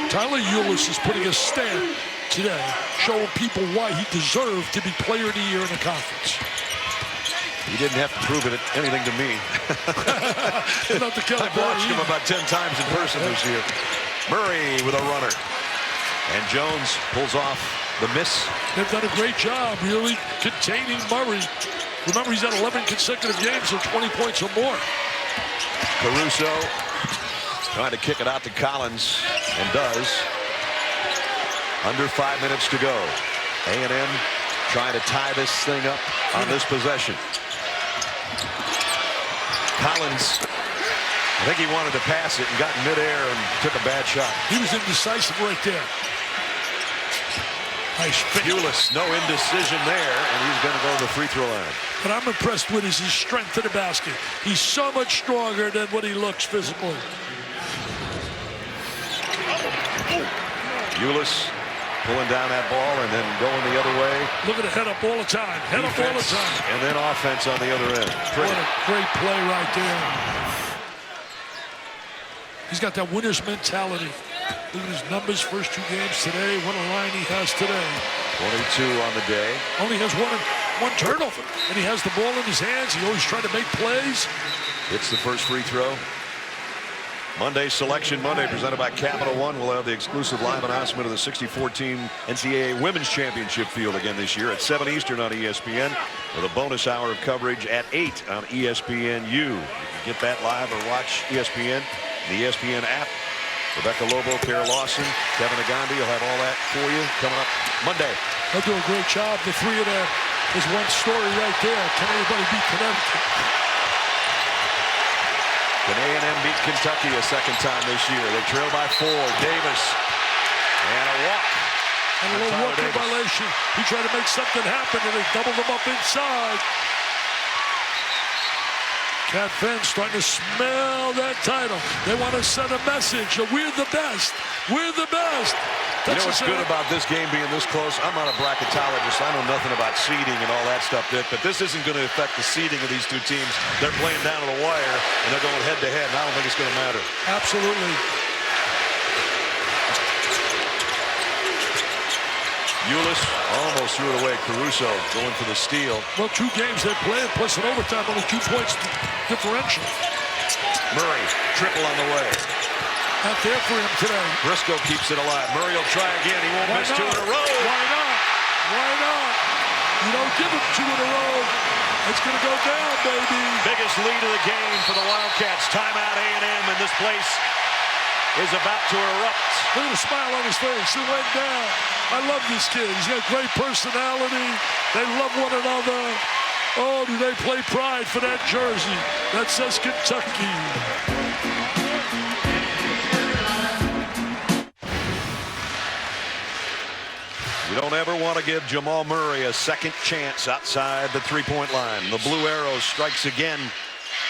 Tyler Ulis is putting a stamp today, showing people why he deserved to be Player of the Year in the conference. He didn't have to prove it anything to me. I've watched him about 10 times in person this year. Murray with a runner. And Jones pulls off the miss. They've done a great job really containing Murray. Remember, he's had 11 consecutive games of 20 points or more. Caruso trying to kick it out to Collins, and does. Under 5 minutes to go. A&M trying to tie this thing up on this possession. Collins, I think he wanted to pass it and got in midair and took a bad shot. He was indecisive right there. Nice finish. Ulis, no indecision there, and he's going to go to the free throw line. What I'm impressed with is his strength to the basket. He's so much stronger than what he looks physically. Ulis pulling down that ball and then going the other way. Look at the head up all the time. Head up all the time. And then offense on the other end. What a great play right there. He's got that winner's mentality. Look at his numbers, first 2 games today. What a line he has today. 22 on the day. Only has one turnover, and he has the ball in his hands. He always trying to make plays. Hits the first free throw. Monday Selection Monday presented by Capital One. We'll have the exclusive live announcement of the 64-team NCAA Women's Championship field again this year at 7 Eastern on ESPN with a bonus hour of coverage at 8 on ESPNU. You can get that live or watch ESPN, the ESPN app. Rebecca Lobo, Kara Lawson, Kevin Agandi will have all that for you coming up Monday. They'll do a great job. The three of them is one story right there. Can anybody beat Connecticut? Can A&M beat Kentucky a second time this year? They trail by 4. Davis. And a walk. And a little walking violation. He tried to make something happen, and they doubled him up inside. Cat Finn starting to smell that title. They want to send a message that we're the best. We're the best. You know what's good about this game being this close? I'm not a bracketologist. I know nothing about seeding and all that stuff, Dick, but this isn't going to affect the seeding of these two teams. They're playing down to the wire, and they're going head-to-head, and I don't think it's going to matter. Absolutely. Ulis almost threw it away. Caruso going for the steal. Well, 2 games they played, plus an overtime, only 2 points differential. Murray, triple on the way. Not there for him today. Briscoe keeps it alive. Murray will try again. He won't miss 2 in a row. Why not? Why not? You don't give him 2 in a row. It's going to go down, baby. Biggest lead of the game for the Wildcats. Timeout A&M, and this place is about to erupt. Look at the smile on his face. It went down. I love this kid. He's got great personality. They love one another. Oh, do they play pride for that jersey that says Kentucky. You don't ever want to give Jamal Murray a second chance outside the three-point line. The Blue Arrows strikes again,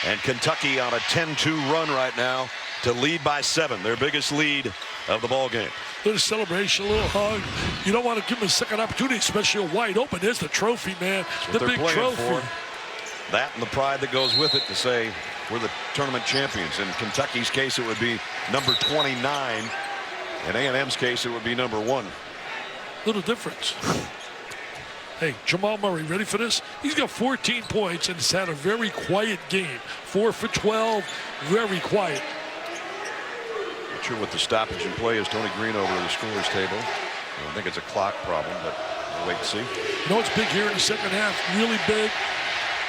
and Kentucky on a 10-2 run right now to lead by 7, their biggest lead of the ball game. A little celebration, a little hug. You don't want to give him a second opportunity, especially a wide open. There's the trophy, man. The big trophy. For. That and the pride that goes with it to say we're the tournament champions. In Kentucky's case, it would be number 29. In A&M's case, it would be number 1. Little difference. Hey, Jamal Murray, ready for this? He's got 14 points and has had a very quiet game. 4 for 12, very quiet. Not sure what the stoppage in play is. Tony Green over the scorer's table. I think it's a clock problem, but we'll wait and see. You know what's big here in the second half? Really big.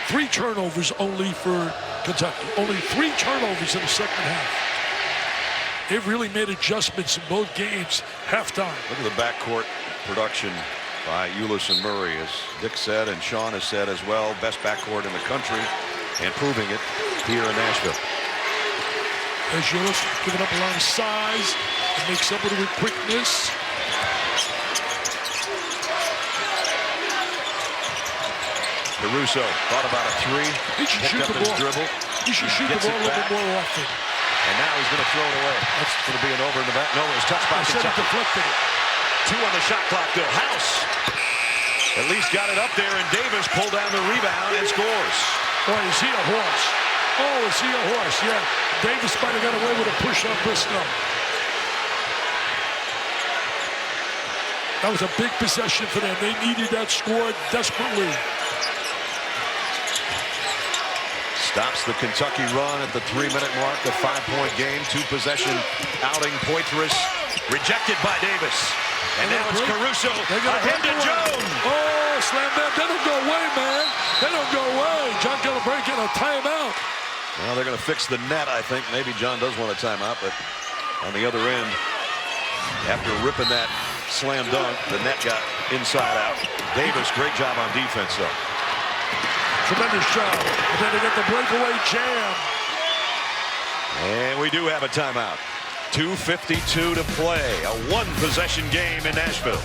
3 turnovers only for Kentucky. Only 3 turnovers in the second half. They've really made adjustments in both games. Halftime. Look at the backcourt production by Ulis and Murray, as Dick said and Sean has said as well. Best backcourt in the country, and proving it here in Nashville. As Ulis giving up a lot of size and makes up with it with quickness. Caruso thought about a 3. He should shoot the ball. Dribble. He should shoot the ball a little bit more often. And now he's going to throw it away. That's going to be an over in the back. No, it was touched by Kentucky. Deflected. 2 on the shot clock, though. House at least got it up there, and Davis pulled down the rebound and scores. Boy, is he a horse. Oh, is he a horse. Yeah, Davis might have got away with a push on Briscoe. That was a big possession for them. They needed that score desperately. Stops the Kentucky run at the 3-minute mark. A 5-point game, 2-possession outing. Poitras rejected by Davis. And now it's Caruso ahead to Jones. Oh, slam that. They don't go away, man. They don't go away. John got a break in a timeout. Well, they're going to fix the net, I think. Maybe John does want a timeout, but on the other end, after ripping that slam dunk, the net got inside out. Davis, great job on defense, though. Tremendous job. And then they get the breakaway jam. And we do have a timeout. 2:52 to play. A 1-possession game in Nashville.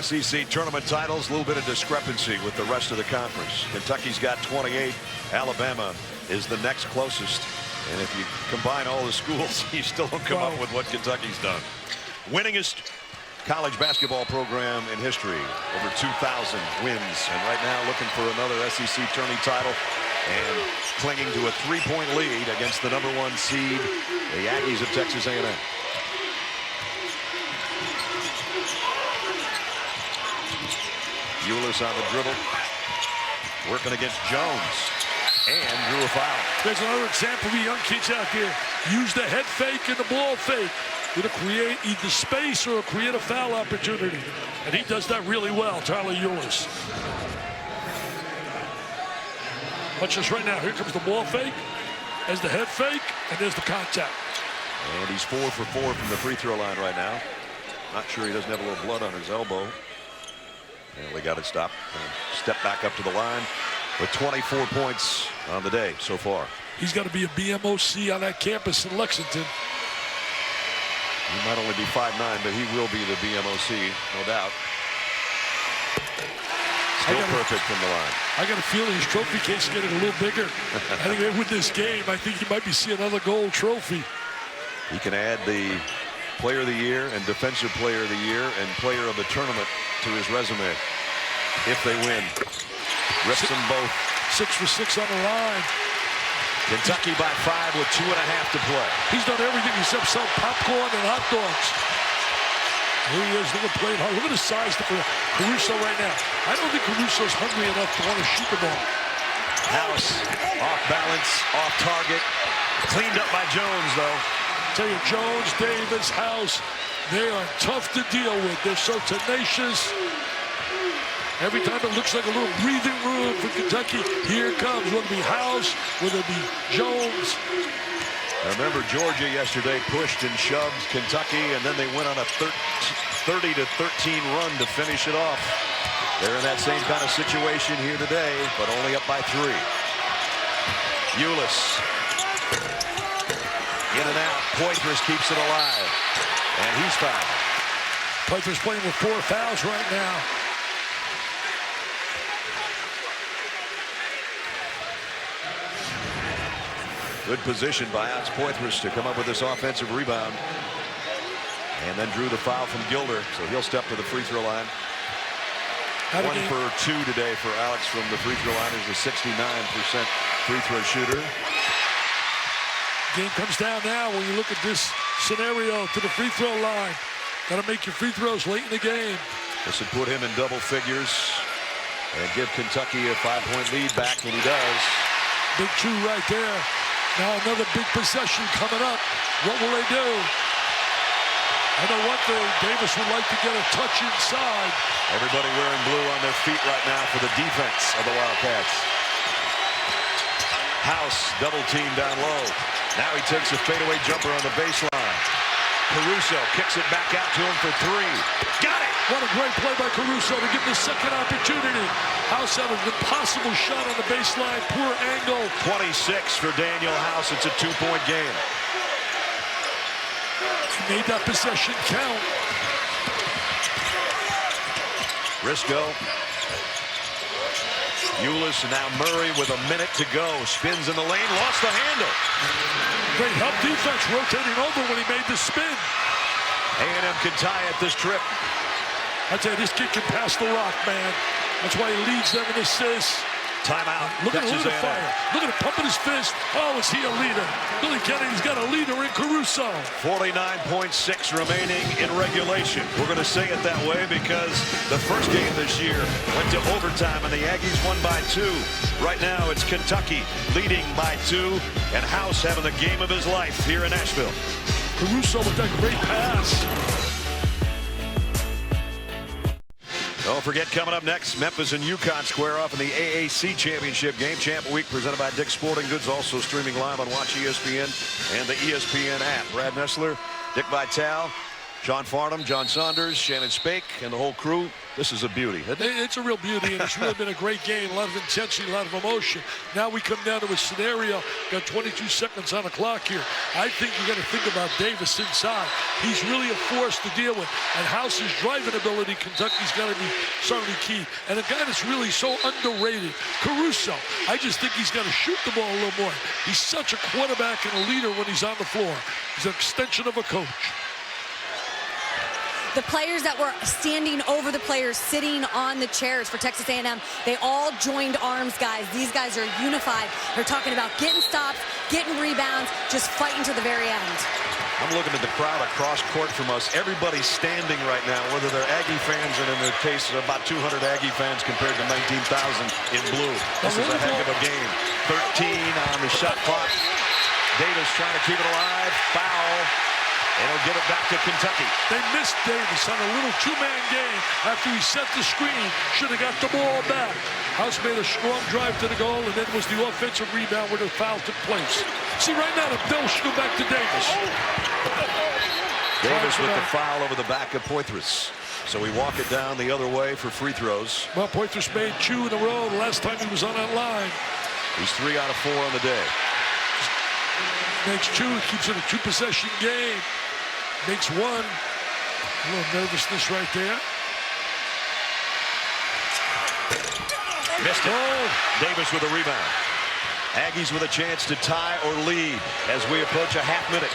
SEC tournament titles, a little bit of discrepancy with the rest of the conference. Kentucky's got 28. Alabama is the next closest. And if you combine all the schools, you still don't come up with what Kentucky's done. Winningest college basketball program in history, over 2,000 wins, and right now looking for another SEC tourney title and clinging to a 3-point lead against the #1 seed, the Aggies of Texas A&M. Ulis on the dribble, working against Jones, and drew a foul. There's another example of young kids out there. Use the head fake and the ball fake. Going to create either space or create a foul opportunity. And he does that really well, Tyler Ulis. Watch this right now. Here comes the ball fake. There's the head fake, and there's the contact. And he's 4 for 4 from the free throw line right now. Not sure he doesn't have a little blood on his elbow. And we got it stopped. Step back up to the line with 24 points on the day so far. He's got to be a BMOC on that campus in Lexington. He might only be 5'9", but he will be the BMOC, no doubt. Still perfect from the line. I got a feeling his trophy case is getting a little bigger. I think with this game, I think he might be seeing another gold trophy. He can add the Player of the Year and Defensive Player of the Year and Player of the Tournament to his resume if they win. Rips them both. 6 for 6 on the line. Kentucky by 5 with 2.5 to play. He's done everything except sell popcorn and hot dogs. Here he is, looking playing hard. Look at the size for Caruso right now. I don't think Caruso's hungry enough to want to shoot the ball. House off balance, off target. Cleaned up by Jones, though. Tell you, Jones, Davis, House, they are tough to deal with. They're so tenacious. Every time it looks like a little breathing room for Kentucky, here it comes. Whether it be House, whether it be Jones. Remember, Georgia yesterday pushed and shoved Kentucky, and then they went on a 30-13 run to finish it off. They're in that same kind of situation here today, but only up by 3. Ulis. In and out. Poitras keeps it alive. And he's fouled. Poitras playing with 4 fouls right now. Good position by Alex Poitras to come up with this offensive rebound. And then drew the foul from Gilder, so he'll step to the free throw line. 1 for 2 today for Alex from the free throw line. He's a 69% free throw shooter. Game comes down now when you look at this scenario to the free throw line. Got to make your free throws late in the game. This would put him in double figures and give Kentucky a 5-point lead back, and he does. Big 2 right there. Now another big possession coming up. What will they do? I know one thing, Davis would like to get a touch inside. Everybody wearing blue on their feet right now for the defense of the Wildcats. House double team down low. Now he takes a fadeaway jumper on the baseline. Caruso kicks it back out to him for 3. Got it! What a great play by Caruso to give the second opportunity. House had an impossible shot on the baseline. Poor angle. 26 for Daniel House. It's a 2-point game. He made that possession count. Risco. Ulis, and now Murray with a minute to go. Spins in the lane, lost the handle. Great help defense rotating over when he made the spin. A&M can tie it this trip. I tell you, this kid can pass the rock, man. That's why he leads them in assists. Timeout. Look at Texas the A&M. fire. Look at him pumping his fist. Oh, is he a leader? Billy Kennedy's got a leader in Caruso. 49.6 remaining in regulation. We're going to say it that way because the first game this year went to overtime and the Aggies won by 2. Right now it's Kentucky leading by 2 and House having the game of his life here in Nashville. Caruso with that great pass. Don't forget, coming up next, Memphis and UConn square off in the AAC Championship game. Champ Week presented by Dick's Sporting Goods, also streaming live on Watch ESPN and the ESPN app. Brad Nessler, Dick Vitale, John Farnham, John Saunders, Shannon Spake, and the whole crew. This is a beauty. It's a real beauty, and it's really been a great game. A lot of intensity, a lot of emotion. Now we come down to a scenario. Got 22 seconds on the clock here. I think you got to think about Davis inside. He's really a force to deal with. And House's driving ability, Kentucky's got to be certainly key. And a guy that's really so underrated, Caruso. I just think he's got to shoot the ball a little more. He's such a quarterback and a leader when he's on the floor. He's an extension of a coach. The players that were standing over the players sitting on the chairs for Texas A&M, they all joined arms, guys. These guys are unified. They're talking about getting stops, getting rebounds, just fighting to the very end. I'm looking at the crowd across court from us. Everybody's standing right now, whether they're Aggie fans, and in the case of about 200 Aggie fans compared to 19,000 in blue. This is a heck of a game. 13 on the shot clock. Davis trying to keep it alive. Foul. And he'll give it back to Kentucky. They missed Davis on a little two-man game after he set the screen. Should have got the ball back. House made a strong drive to the goal, and then was the offensive rebound where the foul took place. See, right now, the bell should go back to Davis. Davis with the foul over the back of Poitras. So we walk it down the other way for free throws. Well, Poitras made 2 in a row the last time he was on that line. He's 3 out of 4 on the day. Makes 2, keeps it a 2-possession game. Makes 1. A little nervousness right there. Missed it. Oh. Davis with a rebound. Aggies with a chance to tie or lead as we approach a half minute.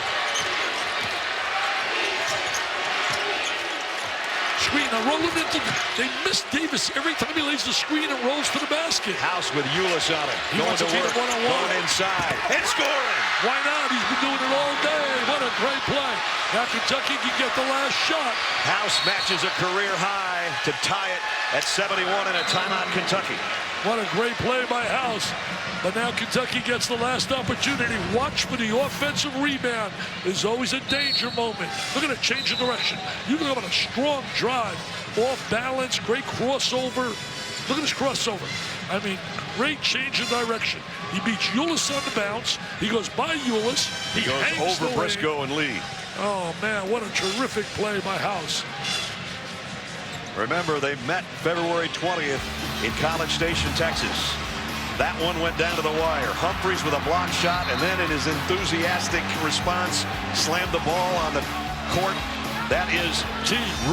Screen Now rolling into, they miss Davis every time he lays the screen and rolls to the basket. House with Ulis on it. He Going wants to to beat work. him one-on-one. Going inside. And scoring. Why not? He's been doing it all day. What a great play. Now Kentucky can get the last shot. House matches a career high to tie it at 71 in a timeout, Kentucky. What a great play by House. But now Kentucky gets the last opportunity. Watch for the offensive rebound. There's always a danger moment. Look at it, change of direction. You can go on a strong drive, off balance, great crossover. Look at this crossover. I mean, great change of direction. He beats Ulis on the bounce. He goes by Ulis. He goes hangs over the Briscoe lane. and Lee. Oh, man, what a terrific play by House. Remember, they met February 20th in College Station, Texas. That one went down to the wire. Humphreys with a block shot, and then in his enthusiastic response, slammed the ball on the court. That is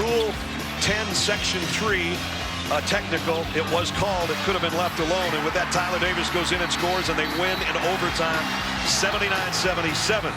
Rule 10, Section 3, a technical. It was called. It could have been left alone. And with that, Tyler Davis goes in and scores, and they win in overtime, 79-77.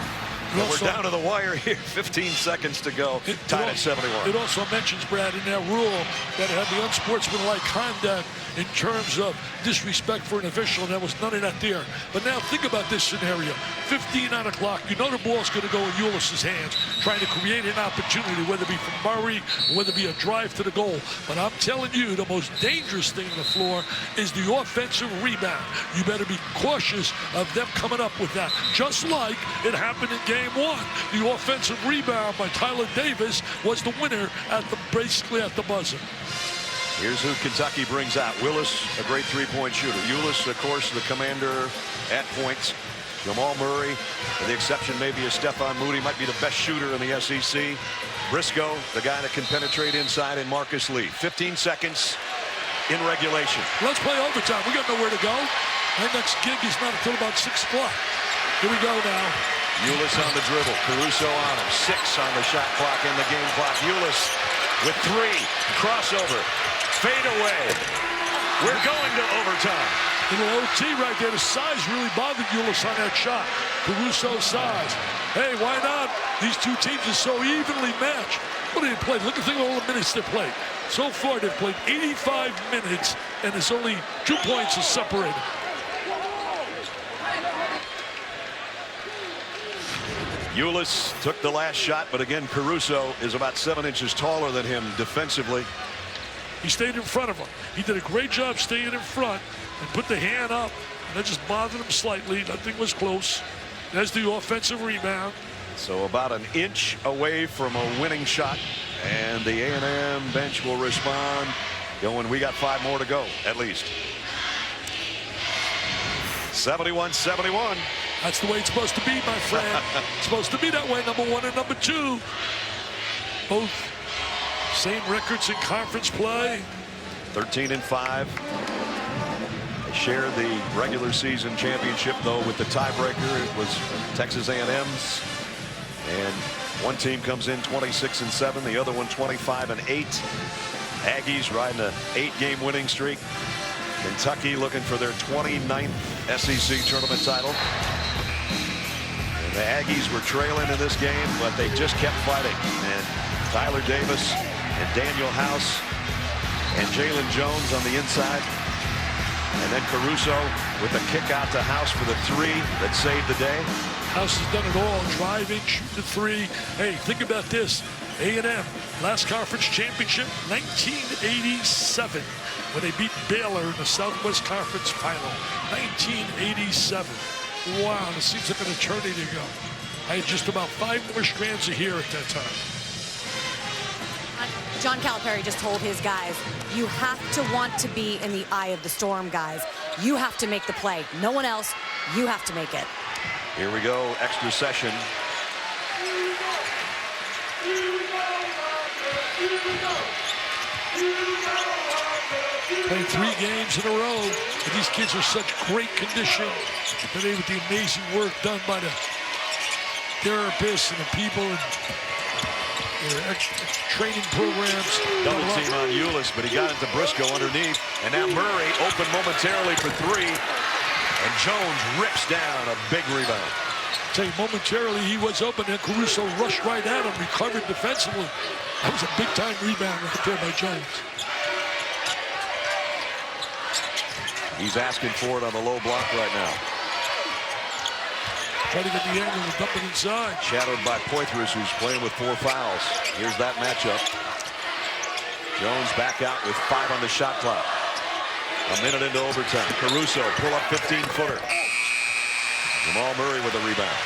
But we're down to the wire here. 15 seconds to go. Tied at 71. It also mentions, Brad, in that rule that it had the unsportsmanlike conduct in terms of disrespect for an official, and there was none of that there. But now think about this scenario. 15 on the clock. You know the ball's going to go in Ulis's hands, trying to create an opportunity, whether it be from Murray, or whether it be a drive to the goal. But I'm telling you, the most dangerous thing on the floor is the offensive rebound. You better be cautious of them coming up with that. Just like it happened in Game 1. The offensive rebound by Tyler Davis was the winner basically at the buzzer. Here's who Kentucky brings out. Willis, a great three-point shooter. Ulis, of course, the commander at points. Jamal Murray, with the exception maybe of Stephon Moody, might be the best shooter in the SEC. Briscoe, the guy that can penetrate inside, and Marcus Lee. 15 seconds in regulation. Let's play overtime. We got nowhere to go. Our next gig is not until about 6 o'clock. Here we go now. Ulis on the dribble. Caruso on him. 6 on the shot clock and the game clock. Ulis with 3. Crossover. Fade away. We're going to overtime. Little OT right there. The size really bothered Ulis on that shot. Caruso's size. Hey, why not? These two teams are so evenly matched. What did they play? Look at all the minutes they played. So far, they've played 85 minutes, and there's only 2 points to separate them. Ulis took the last shot, but again, Caruso is about 7 inches taller than him defensively. He stayed in front of him. He did a great job staying in front and put the hand up, and that just bothered him slightly. Nothing was close. There's the offensive rebound. So about an inch away from a winning shot, and the A&M bench will respond, going, we got 5 more to go, at least. 71-71. That's the way it's supposed to be, my friend. It's supposed to be that way, number 1 and number 2. Both same records in conference play. 13-5. They shared the regular season championship, though, with the tiebreaker. It was Texas A&M's. And one team comes in 26-7, the other one 25-8. Aggies riding an 8-game winning streak. Kentucky looking for their 29th SEC tournament title. And the Aggies were trailing in this game, but they just kept fighting. And Tyler Davis and Daniel House and Jalen Jones on the inside. And then Caruso with a kick out to House for the 3 that saved the day. House has done it all. Driving, shooting the 3. Hey, think about this. A&M, last conference championship, 1987, when they beat Baylor in the Southwest Conference Final. 1987. Wow, this seems like an eternity ago. I had just about 5 more strands of hair at that time. John Calipari just told his guys, you have to want to be in the eye of the storm, guys. You have to make the play. No one else. You have to make it. Here we go, extra session. Played 3 games in a row. And these kids are such great condition. Today with the amazing work done by the therapists and the people and their training programs. Double team on Ulis, but he got into Briscoe underneath. And now Murray open momentarily for 3. And Jones rips down a big rebound. Tell you, momentarily he was open, and Caruso rushed right at him, recovered defensively. That was a big-time rebound right there by Jones. He's asking for it on the low block right now. Trying to get the angle and dump it inside. Shadowed by Poitras, who's playing with 4 fouls. Here's that matchup. Jones back out with 5 on the shot clock. A minute into overtime. Caruso pull up 15-footer. Jamal Murray with a rebound.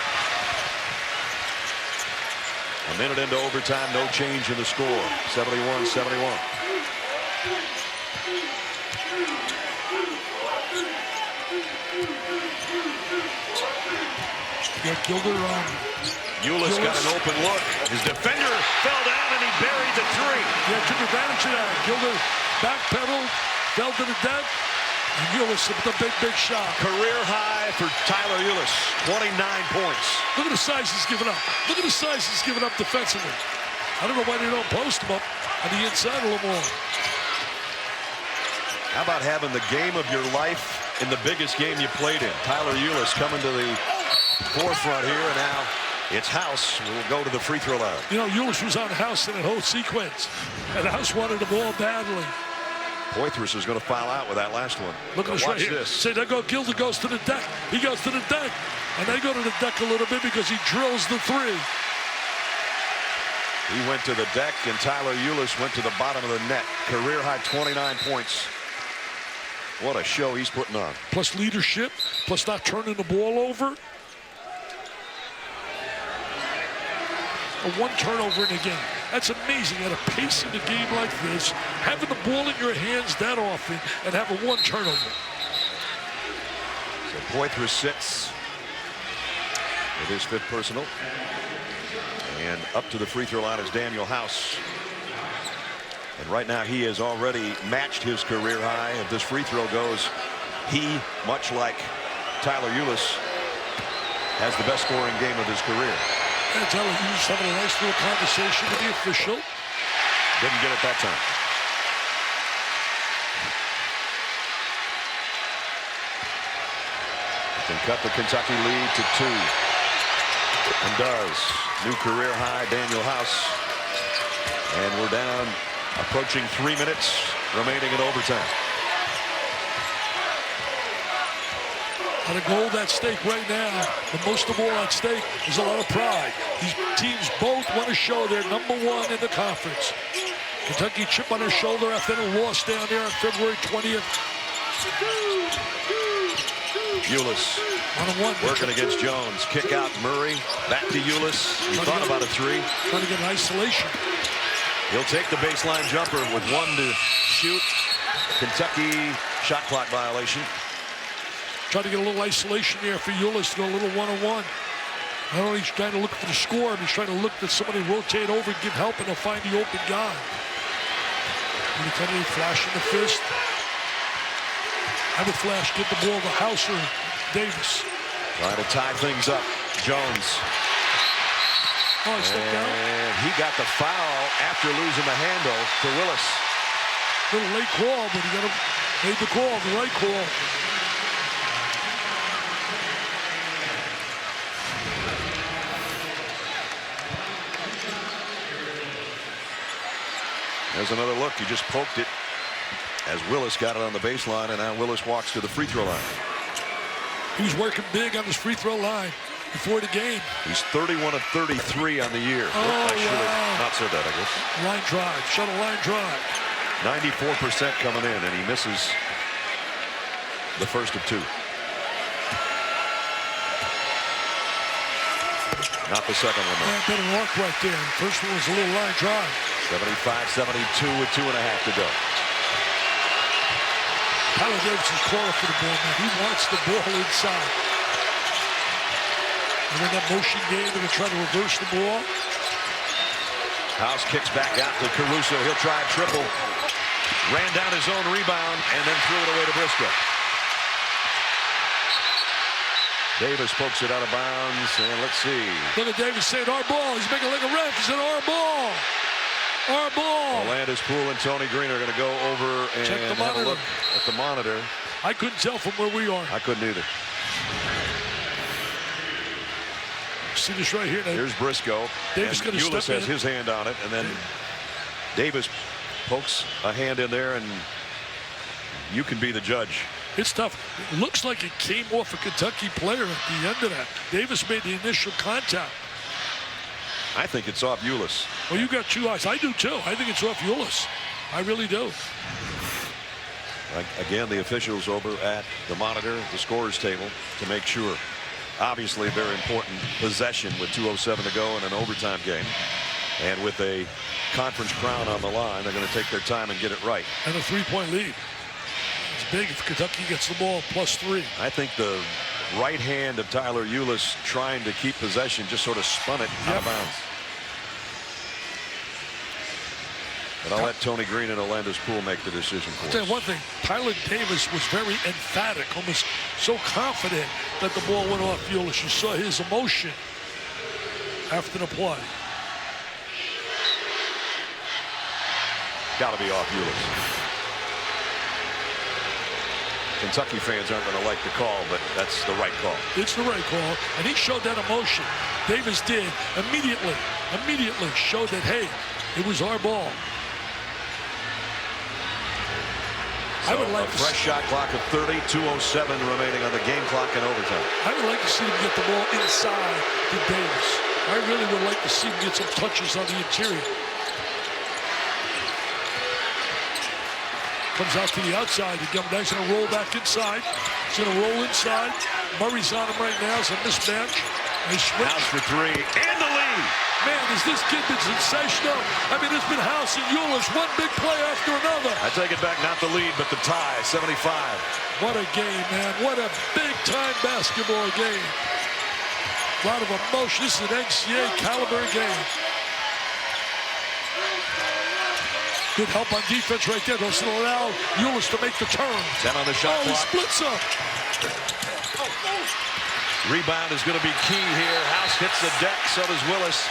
A minute into overtime, no change in the score. 71-71. Yeah, Gilder on. Ulis got an open look. His defender fell down and he buried the 3. Yeah, took advantage of that. Gilder backpedaled, fell to the deck, and Ulis with a big shot. Career high for Tyler Ulis, 29 points. Look at the size he's given up. Look at the size he's given up defensively. I don't know why they don't post him up on the inside a little more. How about having the game of your life in the biggest game you played in? Tyler Ulis coming to the forefront here, and now it's House who will go to the free throw line. You know, Ulis was on House in that whole sequence, and House wanted the ball badly. Poitras is going to foul out with that last one. Look at this right here. This. See, there go Gilder goes to the deck. He goes to the deck, and they go to the deck a little bit because he drills the 3. He went to the deck, and Tyler Ulis went to the bottom of the net. Career high 29 points. What a show he's putting on. Plus leadership, plus not turning the ball over. A 1 turnover in a game. That's amazing at a pace in the game like this, having the ball in your hands that often and having 1 turnover. So Poitras sits with his 5th personal. And up to the free throw line is Daniel House. And right now he has already matched his career high. If this free throw goes, he, much like Tyler Ulis, has the best scoring game of his career. And Tyler Ulis having a nice little conversation with the official. Didn't get it that time. Can cut the Kentucky lead to 2. And does. New career high, Daniel House. And we're down, approaching 3 minutes remaining in overtime. And a goal at stake right now, but most of all at stake is a lot of pride. These teams both want to show they're #1 in the conference. Kentucky chip on their shoulder after a loss down there on February 20th. Ulis On working against Jones. Kick out Murray. Back to Ulis. He thought about a 3. Trying to get an isolation. He'll take the baseline jumper with 1 to shoot. Kentucky shot clock violation. Trying to get a little isolation there for Ulis to go a little 1-on-1. Not only he's trying to look for the score, but he's trying to look that somebody rotate over and give help, and they'll find the open guy. And Kennedy flashing the fist. Have a flash, get the ball to House or Davis. Trying to tie things up. Jones. Oh, he stepped down. And he got the foul after losing the handle to Willis. Little late call, but he made the call, the right call. There's another look. He just poked it as Willis got it on the baseline, and now Willis walks to the free throw line. He was working big on his free throw line before the game. He's 31 of 33 on the year. Oh, I should wow. have not said that, I guess. Line drive, shuttle line drive. 94% coming in, and he misses the first of 2. Not the second one, though. Yeah, better arc right there. The first one was a little line drive. 75-72 with 2.5 to go. Tyler Davis is calling for the ball, man. He wants the ball inside. And in that motion game, they're going to try to reverse the ball. House kicks back out to Caruso. He'll try a triple. Ran down his own rebound and then threw it away to Briscoe. Davis pokes it out of bounds, and let's see. Look at Davis saying, our ball. He's making like a ref. He said, our ball. Our ball. Landis Poole and Tony Green are going to go over and check the have monitor. a look at the monitor. I couldn't tell from where we are. I couldn't either. See this right here. Here's Briscoe. Davis and gonna Ulis step has in. his hand on it, and then Davis pokes a hand in there, and you can be the judge. It's tough. It looks like it came off a Kentucky player at the end of that. Davis made the initial contact. I think it's off Ulis. Well, you got two eyes. I do too. I think it's off Ulis. I really do. Again, the officials over at the monitor, the scorers table, to make sure. Obviously, a very important possession with 2:07 to go in an overtime game. And with a conference crown on the line, they're going to take their time and get it right. And a 3-point lead. It's big if Kentucky gets the ball +3. I think the right hand of Tyler Ulis trying to keep possession just sort of spun it out of bounds. But I'll let Tony Green and Alandis Poole make the decision for us. I'll tell you one thing, Tyler Davis was very emphatic, almost so confident that the ball went off Ulis. You saw his emotion after the play. Got to be off Ulis. Kentucky fans aren't going to like the call, but that's the right call. It's the right call, and he showed that emotion. Davis did immediately showed that, hey, it was our ball. So I would like a fresh shot clock of 30, 2:07 remaining on the game clock in overtime. I would like to see him get the ball inside to Davis. I really would like to see him get some touches on the interior. Comes out to the outside. He's going to roll back inside. He's going to roll inside. Murray's on him right now. It's a mismatch. They switch. House for three and the lead. Man, has this kid been sensational? I mean, it's been House and Ulis, one big play after another. I take it back, not the lead, but the tie, 75. What a game, man. What a big-time basketball game. A lot of emotion. This is an NCAA caliber game. Good help on defense right there. Doesn't allow Ulis to make the turn. 10 on the shot clock. He splits up. Rebound is going to be key here. House hits the deck, so does Willis.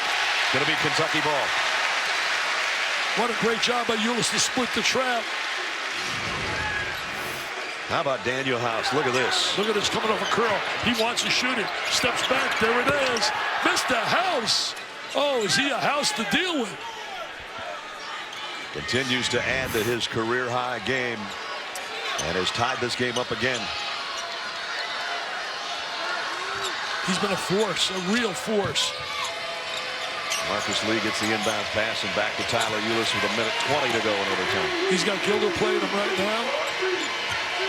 Going to be Kentucky ball. What a great job by Ulis to split the trap. How about Daniel House? Look at this. Look at this coming off a curl. He wants to shoot it. Steps back. There it is. Mr. House. Oh, is he a house to deal with? Continues to add to his career-high game and has tied this game up again. He's been a force, a real force. Marcus Lee gets the inbound pass and back to Tyler Ulis with 1:20 to go in overtime. He's got Gilder playing him right now.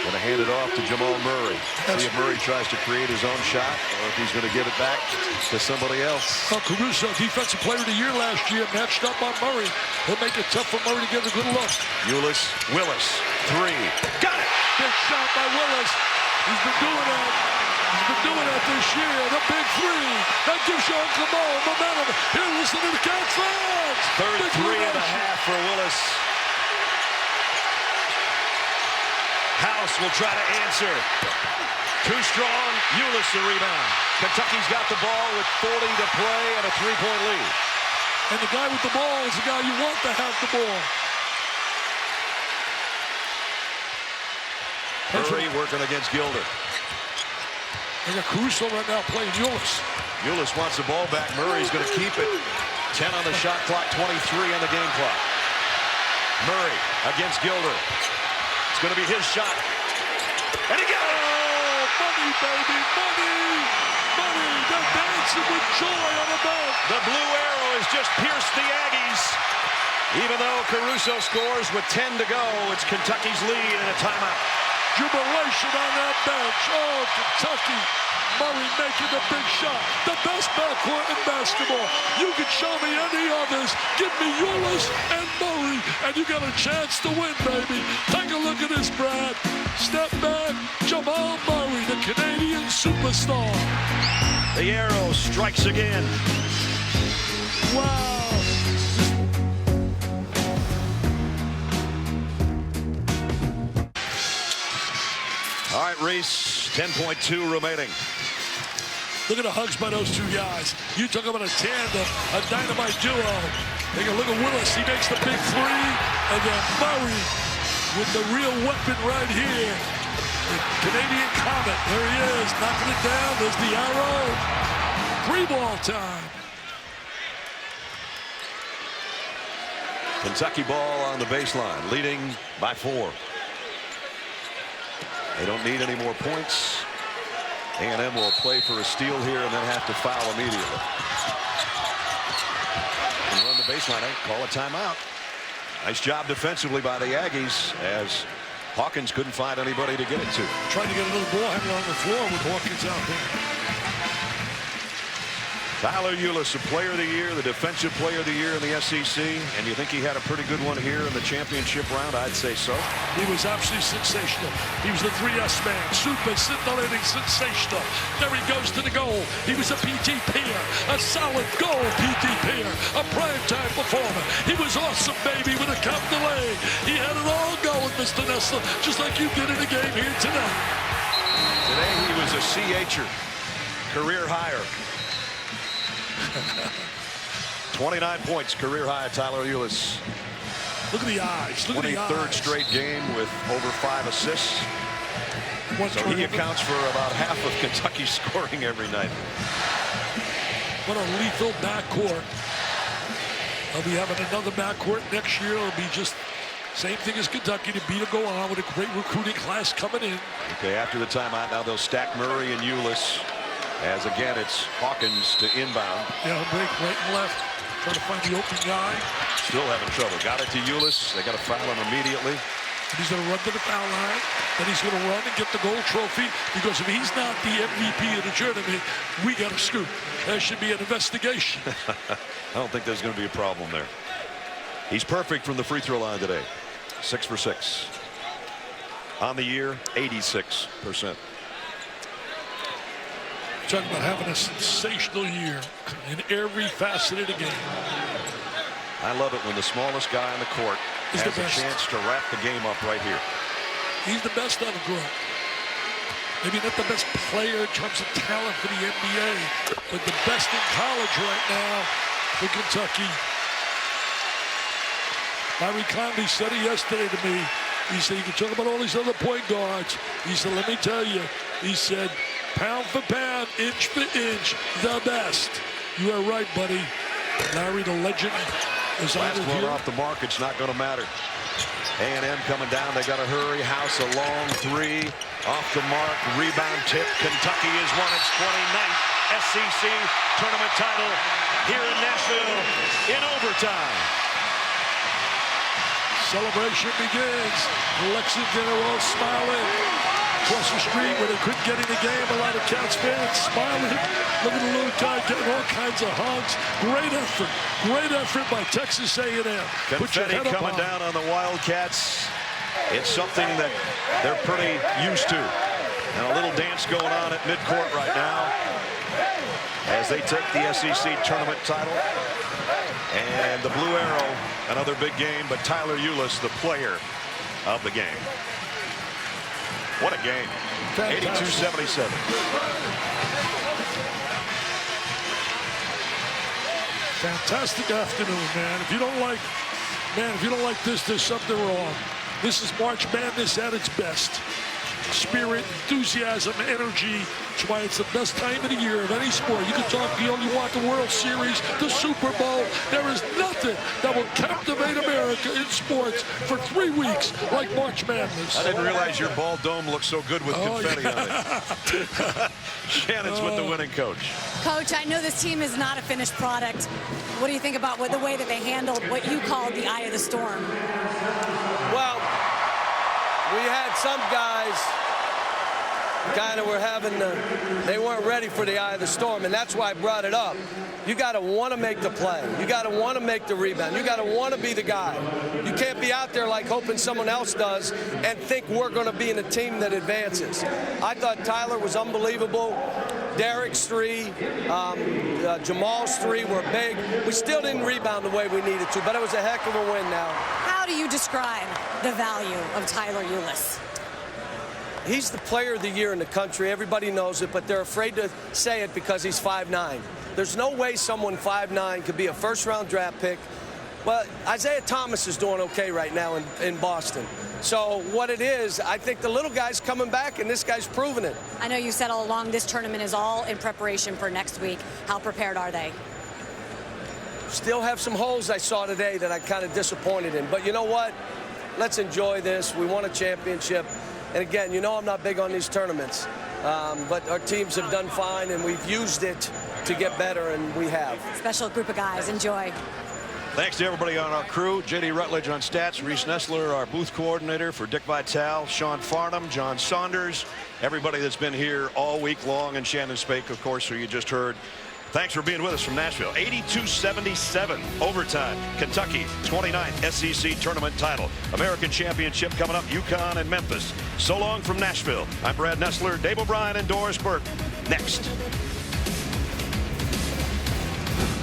Going to hand it off to Jamal Murray. See if Murray tries to create his own shot or if he's going to give it back to somebody else. Caruso, Defensive Player of the Year last year, matched up on Murray. He'll make it tough for Murray to get a good look. Willis, three. Got it! Big shot by Willis. He's been doing that. He's been doing that this year. The big three. That gives you Uncle Mo momentum. Here, listen to the Cats fans. Third big 3.5 for Willis. House will try to answer. Too strong. Ulis the rebound. Kentucky's got the ball with 40 to play and a 3-point lead. And the guy with the ball is the guy you want to have the ball. Murray working against Gilder. They got Caruso right now playing Ulis. Ulis wants the ball back. Murray's going to keep it. 10 on the shot clock, 23 on the game clock. Murray against Gilder. It's going to be his shot. And he got it! Oh, money, baby, money! Money! They're dancing with joy on the bench. The blue arrow has just pierced the Aggies. Even though Caruso scores with 10 to go, it's Kentucky's lead in a timeout. Jubilation on that bench. Oh, Kentucky. Murray making the big shot. The best backcourt in basketball. You can show me any others. Give me Ulis and Murray, and you got a chance to win, baby. Take a look at this, Brad. Step back. Jamal Murray, the Canadian superstar. The arrow strikes again. Wow. All right, Reese, 10.2 remaining. Look at the hugs by those two guys. You talk about a tandem, a dynamite duo. Take a look at Willis. He makes the big three. And then Murray with the real weapon right here. The Canadian Comet. There he is, knocking it down. There's the arrow. 3-ball time. Kentucky ball on the baseline, leading by 4. They don't need any more points. A&M will play for a steal here and then have to foul immediately. And run the baseline, call a timeout. Nice job defensively by the Aggies as Hawkins couldn't find anybody to get it to. Trying to get a little ball handler on the floor with Hawkins out there. Tyler Ulis, the player of the year, the defensive player of the year in the SEC, and you think he had a pretty good one here in the championship round? I'd say so. He was absolutely sensational. He was the 3S man, super scintillating, sensational. There he goes to the goal. He was a PT peer, a solid goal PT peer, a primetime performer. He was awesome, baby, with a capital A. He had it all going, Mr. Nessler, just like you did in the game here tonight. Today he was a CH'er, career higher. 29 points, career high, Tyler Ulis. Look at the eyes. Look at the eyes. 23rd straight game with over 5 assists. So he accounts for about half of Kentucky's scoring every night. What a lethal backcourt. They'll be having another backcourt next year. It'll be just same thing as Kentucky to beat or go on with a great recruiting class coming in. Okay, after the timeout, now they'll stack Murray and Ulis. As again, it's Hawkins to inbound. Yeah, break right and left. Trying to find the open guy. Still having trouble. Got it to Ulis. They got to foul him immediately. And he's going to run to the foul line. Then he's going to run and get the gold trophy. Because if he's not the MVP of the tournament, we got to scoop. There should be an investigation. I don't think there's going to be a problem there. He's perfect from the free throw line today. 6 for 6. On the year, 86%. Talking about having a sensational year in every facet of the game. I love it when the smallest guy on the court has a chance to wrap the game up right here. He's the best out of group. Maybe not the best player in terms of talent for the NBA, but the best in college right now for Kentucky. Larry Conley said it yesterday to me. He said, you can talk about all these other point guards. He said, let me tell you. He said, pound for pound, inch for inch, the best. You are right, buddy. Larry, the legend, is on Last one off the mark. It's not going to matter. A&M coming down. They got to hurry. House a long 3. Off the mark. Rebound tip. Kentucky has won its 29th SEC tournament title here in Nashville in overtime. Celebration begins. Lexington are all smiling. Across the street where they couldn't get in the game, a lot of Cats fans smiling. Look at the little guy getting all kinds of hugs. Great effort. Great effort by Texas A&M. Confetti coming down on the Wildcats. It's something that they're pretty used to. And a little dance going on at midcourt right now as they take the SEC tournament title. And the Blue Arrow, another big game, but Tyler Ulis, the player of the game. What a game. 82-77. Fantastic afternoon, man. If you don't like this, there's something wrong. This is March Madness at its best. Spirit, enthusiasm, energy. That's why it's the best time of the year of any sport. You can talk you want the World Series, the Super Bowl. There is nothing that will captivate America in sports for 3 weeks like March Madness. I didn't realize your ball dome looked so good with confetti on it. Shannon's with the winning coach. Coach, I know this team is not a finished product. What do you think about the way that they handled what you called the eye of the storm? Well, we had some guys kind of were they weren't ready for the eye of the storm, and that's why I brought it up. You got to want to make the play. You got to want to make the rebound. You got to want to be the guy. You can't be out there like hoping someone else does and think we're going to be in a team that advances. I thought Tyler was unbelievable. Derek's 3, Jamal's 3 were big. We still didn't rebound the way we needed to, but it was a heck of a win now. How do you describe the value of Tyler Ulis? He's the player of the year in the country. Everybody knows it, but they're afraid to say it because he's 5'9". There's no way someone 5'9" could be a first-round draft pick, Well, Isaiah Thomas is doing okay right now in Boston. So what it is, I think the little guy's coming back, and this guy's proving it. I know you said all along this tournament is all in preparation for next week. How prepared are they? Still have some holes I saw today that I'm kind of disappointed in. But you know what? Let's enjoy this. We won a championship. And again, you know I'm not big on these tournaments. But our teams have done fine, and we've used it to get better, and we have. Special group of guys. Enjoy. Thanks to everybody on our crew. J.D. Rutledge on stats, Reese Nestler, our booth coordinator for Dick Vitale, Sean Farnham, John Saunders, everybody that's been here all week long, and Shannon Spake, of course, who you just heard. Thanks for being with us from Nashville. 82-77 overtime. Kentucky 29th SEC tournament title. American Championship coming up, UConn and Memphis. So long from Nashville. I'm Brad Nestler, Dave O'Brien, and Doris Burke. Next.